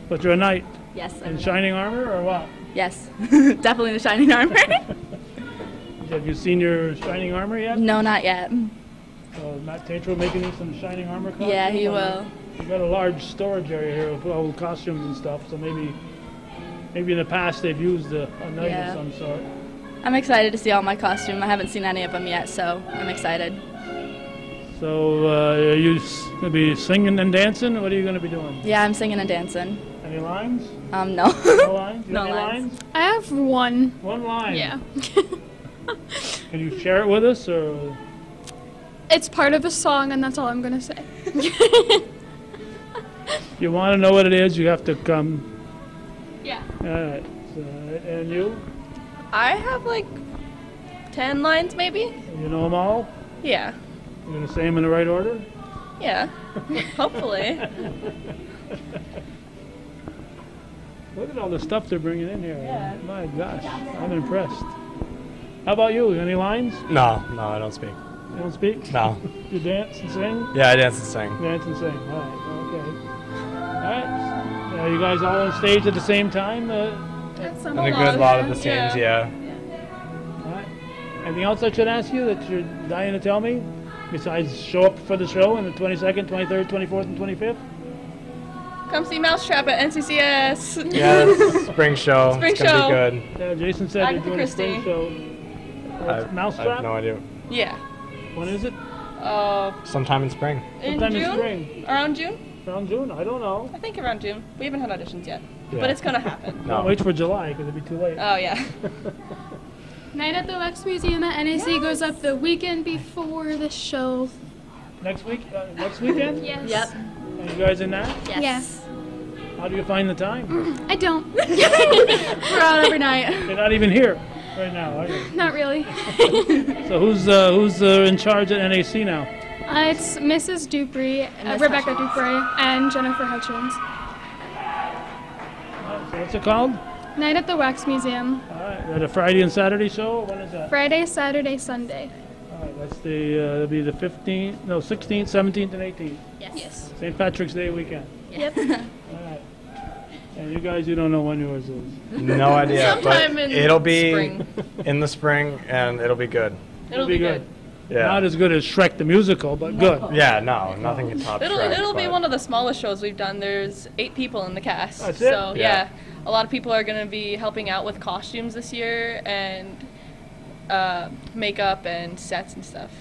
But you're a knight. Yes. In shining armor or what? Yes. Definitely the shining armor. Have you seen your shining armor yet? No, not yet. Matt Tatro making you some shining armor costumes? Yeah, he will. We've got a large storage area here of old costumes and stuff, so maybe in the past they've used a knight of some sort. I'm excited to see all my costume. I haven't seen any of them yet, so I'm excited. So are you going to be singing and dancing? What are you going to be doing? Yeah, I'm singing and dancing. Any lines? No. No lines? You No have any lines. lines? I have one. One line? Yeah. Can you share it with us, or? It's part of a song, and that's all I'm gonna say. If you want to know what it is, you have to come. Yeah. All right. So, and you? I have like 10 lines maybe. You know them all? Yeah. You're going to say them in the right order? Yeah. Hopefully. Look at all the stuff they're bringing in here. Yeah. My gosh, I'm impressed. How about you? Any lines? No, I don't speak. You don't speak? No. You dance and sing? Yeah, I dance and sing. Dance and sing. All right. Okay. All right. You guys all on stage at the same time? And a good lot of the scenes, yeah. All right. Anything else I should ask you that you're dying to tell me? Besides show up for the show on the 22nd, 23rd, 24th, and 25th? Come see Mousetrap at NCCS. Yeah, it's spring show. Spring it's gonna show. be good. Yeah, Jason said you're doing a spring show. I Mousetrap? have no idea. Yeah. When is it? Sometime in spring. Sometime in June? spring. Around June? Around June? I don't know. I think around June. We haven't had auditions yet. Yeah. But it's gonna happen. Don't wait for July because it'll be too late. Oh, yeah. Night at the Wax Museum at NAC goes up the weekend before the show. Next week? Next weekend? Yes. Yep. Are you guys in that? Yes. How do you find the time? I don't. We're out every night. You're not even here right now, are you? Not really. So who's in charge at NAC now? It's Mrs. Dupree, Rebecca Dupree, and Jennifer Hutchins. So what's it called? Night at the Wax Museum. All right. Is that a Friday and Saturday show? When is that? Friday, Saturday, Sunday. All right. That's that'll be the 16th, 17th, and 18th. Yes. St. Patrick's Day weekend. Yep. All right. And you guys, you don't know when yours is. No idea, Sometime but in it'll be spring. in the spring, and it'll be good. It'll be good. Yeah. Not as good as Shrek the Musical, but good. Yeah, no, nothing can top Shrek. It'll be but- one of the smallest shows we've done. There's 8 people in the cast. That's it? So Yeah. a lot of people are going to be helping out with costumes this year and makeup and sets and stuff.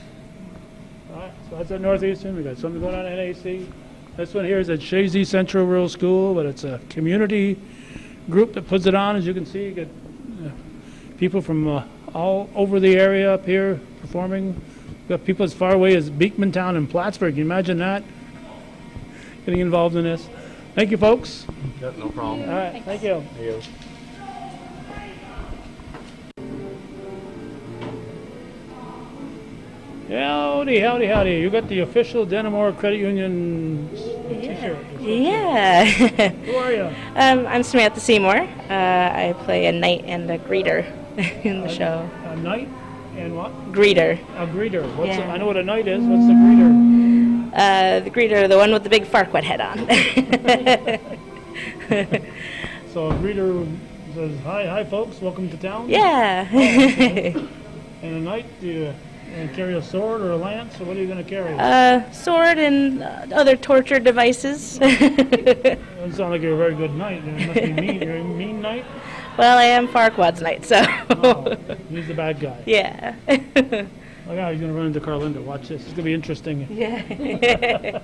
All right. So that's at Northeastern. We got something going on at NAC. This one here is at Chazy Central Rural School, but it's a community group that puts it on. As you can see, you get people from all over the area up here performing. We've got people as far away as Beekmantown and Plattsburgh. Can you imagine that? Getting involved in this. Thank you, folks. Yep, no problem. All right, thank you. Thank you. Howdy, howdy, howdy. You got the official Denimore Credit Union t-shirt. Yeah. Who are you? I'm Samantha Seymour. I play a knight and a greeter in the show. A knight and what? Greeter. A greeter. What's Yeah. I know what a knight is. What's the greeter? The greeter, the one with the big Farquaad head on. So a greeter says, hi folks, welcome to town? Yeah. Oh, okay. And a knight, do you carry a sword or a lance, or what are you going to carry? Sword and other torture devices. Doesn't sound like you're a very good knight. You must be mean. You're a mean knight? Well, I am Farquaad's knight, so. Oh, he's the bad guy. Yeah. Look out, he's going to run into Carlinda. Watch this. It's going to be interesting. Yeah.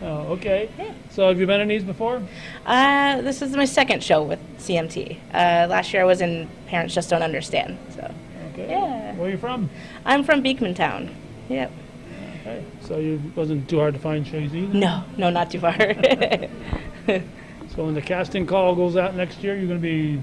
Oh, okay. So have you been in these before? This is my second show with CMT. Last year I was in Parents Just Don't Understand. So. Okay. Yeah. Where are you from? I'm from Beekmantown. Yep. Okay. So it wasn't too hard to find Chazy? No, not too far. So when the casting call goes out next year, you're going to be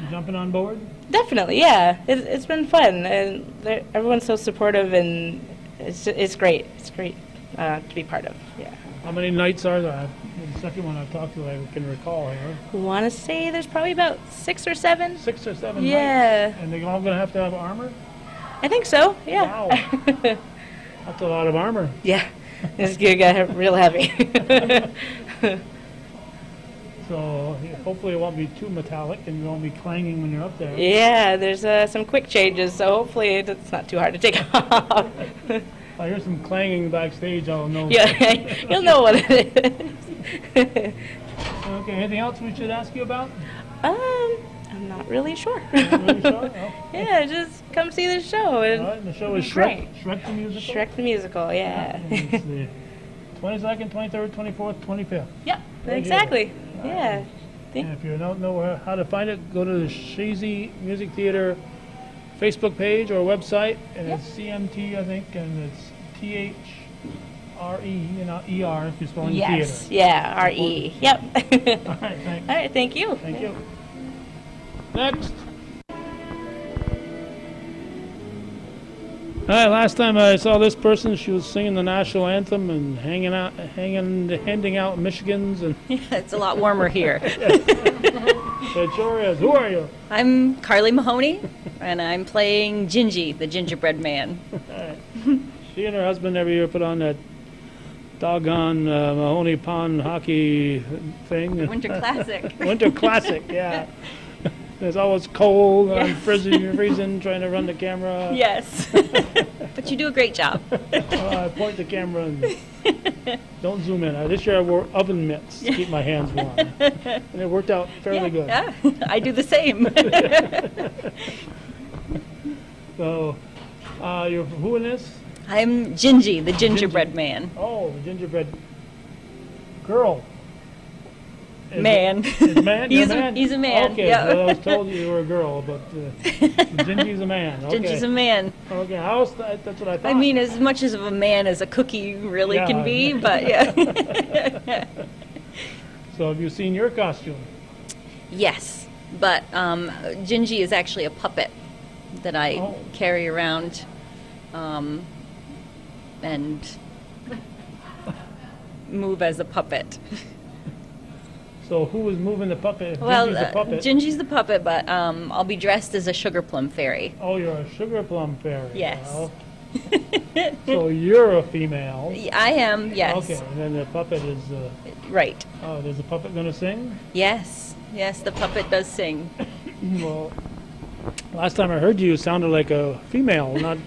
jumping on board? Definitely, yeah. It's been fun, and everyone's so supportive, and it's great. It's great to be part of. Yeah. How many nights are there? The second one I've talked to, I can recall here. Want to say there's probably about 6 or 7. 6 or 7 Yeah. nights? And they're all going to have armor? I think so, yeah. Wow. That's a lot of armor. Yeah. It's going to get real heavy. So hopefully it won't be too metallic and you won't be clanging when you're up there. Yeah, there's some quick changes, so hopefully it's not too hard to take off. If I hear some clanging backstage, I'll know. Yeah, you'll know what it is. Okay, anything else we should ask you about? I'm not really sure. Not really sure? Oh. Yeah, just come see the show. All right, and the show is Great. Shrek the Musical? Shrek the Musical, yeah. And it's the 22nd, 23rd, 24th, 25th. Yep, Right exactly. here. Yeah. And if you don't know how to find it, go to the Chazy Music Theatre Facebook page or website, and it's CMT, I think, and it's THRE, not ER if you're spelling Yes. theater. Yeah. RE. Yep. All right, thanks. All right. Thank you. Thank you. Next. All right, last time I saw this person, she was singing the national anthem and handing out Michigans and. Yeah, it's a lot warmer here. It sure is. Who are you? I'm Carly Mahoney, and I'm playing Gingy, the gingerbread man. All right. She and her husband every year put on that doggone Mahoney Pond hockey thing. Winter Classic. Winter Classic, yeah. It's always cold, I'm freezing, trying to run the camera. Yes. But you do a great job. I point the camera and don't zoom in. This year I wore oven mitts to keep my hands warm. And it worked out fairly good. Yeah, I do the same. So, you're who in this? I'm Gingy, the gingerbread man. Oh, the gingerbread girl. Man. Man? He's You're a man? he's a man. Okay, Yeah. well, I was told you were a girl, but Gingy's a man. Okay. Gingy's a man. Okay, how's that? That's what I thought. I mean, as much as of a man as a cookie really Yeah. can be, but yeah. So have you seen your costume? Yes, but Gingy is actually a puppet that I carry around and move as a puppet. So who was moving the puppet? If Well, Gingy's the puppet. Gingy's the puppet, but I'll be dressed as a sugar plum fairy. Oh, you're a sugar plum fairy. Yes. Well, so you're a female. I am, yes. Okay, and then the puppet is... Right. Oh, there's a puppet going to sing? Yes, yes, the puppet does sing. Well, last time I heard you, you sounded like a female, not...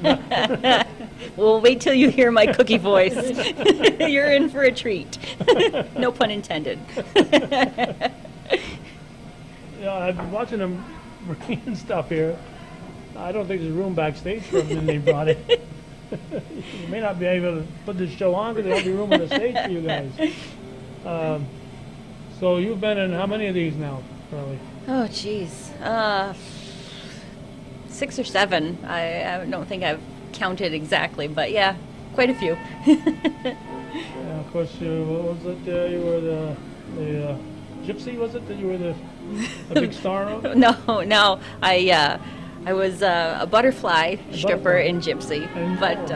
Well, wait till you hear my cookie voice. You're in for a treat. No pun intended. Yeah, I've been watching them bringing stuff here. I don't think there's room backstage for them, and they brought it. You may not be able to put this show on because there won't be room on the stage for you guys. So you've been in how many of these now, Carly? Oh, geez. 6 or 7. I don't think I've counted exactly, but yeah, quite a few. Yeah, of course, what was it? You were the gypsy, was it? That you were the big star of? No. I was a butterfly stripper in Gypsy. But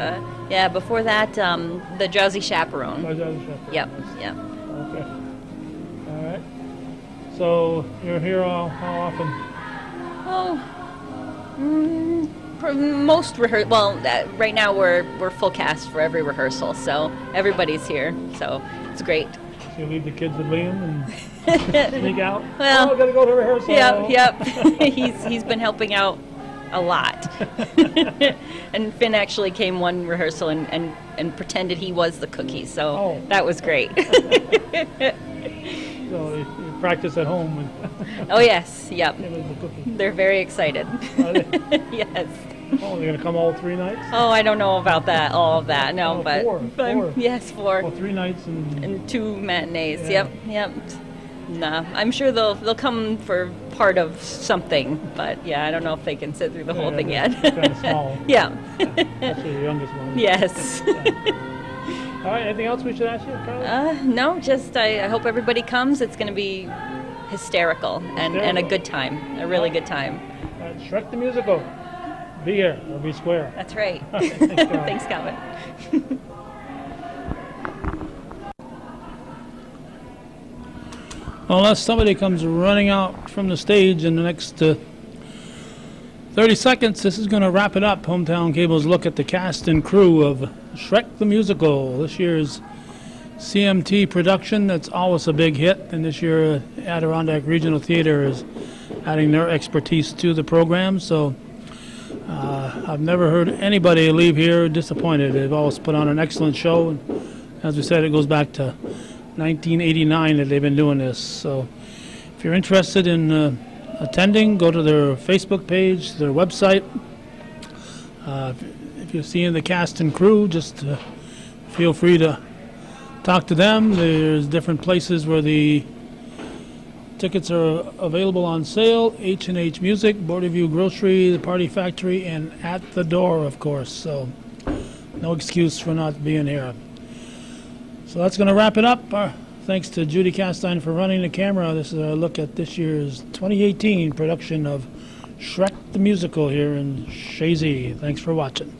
yeah, before that, the Drowsy Chaperone. Oh, Drowsy Chaperone. Yep. Okay. All right. So you're here how often? Oh, for most well, right now we're full cast for every rehearsal, so everybody's here, so it's great. So you leave the kids with Liam and sneak out? Well, I gotta go to rehearsal. Yep. He's been helping out a lot. And Finn actually came one rehearsal and pretended he was the cookie, so that was great. So you practice at home. Oh yes, yep. It was the cookie. They're very excited. Are they? Yes. Oh, they're gonna come all 3 nights? Oh, I don't know about that, all of that, no, but 4. yes, 4. Oh, 3 nights and 2 matinees. Yeah. Yep. Nah, I'm sure they'll come for part of something, but yeah, I don't know if they can sit through the whole thing yet. Kind of small. Yeah. Especially the youngest one. Yes. All right. Anything else we should ask you, Carly? No, just I hope everybody comes. It's going to be hysterical and a good time, a really good time. Shrek the Musical. Be here or be square. That's right. Thanks, Calvin. Unless somebody comes running out from the stage in the next 30 seconds, this is going to wrap it up. Hometown Cable's look at the cast and crew of Shrek the Musical, this year's CMT production. That's always a big hit, and this year Adirondack Regional Theater is adding their expertise to the program. So I've never heard anybody leave here disappointed. They've always put on an excellent show, and as we said, it goes back to 1989 that they've been doing this. So if you're interested in attending, go to their Facebook page, their website. If you're seeing the cast and crew, just feel free to talk to them. There's different places where the tickets are available on sale. H&H Music, Border View Grocery, the Party Factory, and At the Door, of course. So no excuse for not being here. So that's going to wrap it up. Thanks to Judy Castine for running the camera. This is a look at this year's 2018 production of Shrek the Musical here in Chazy. Thanks for watching.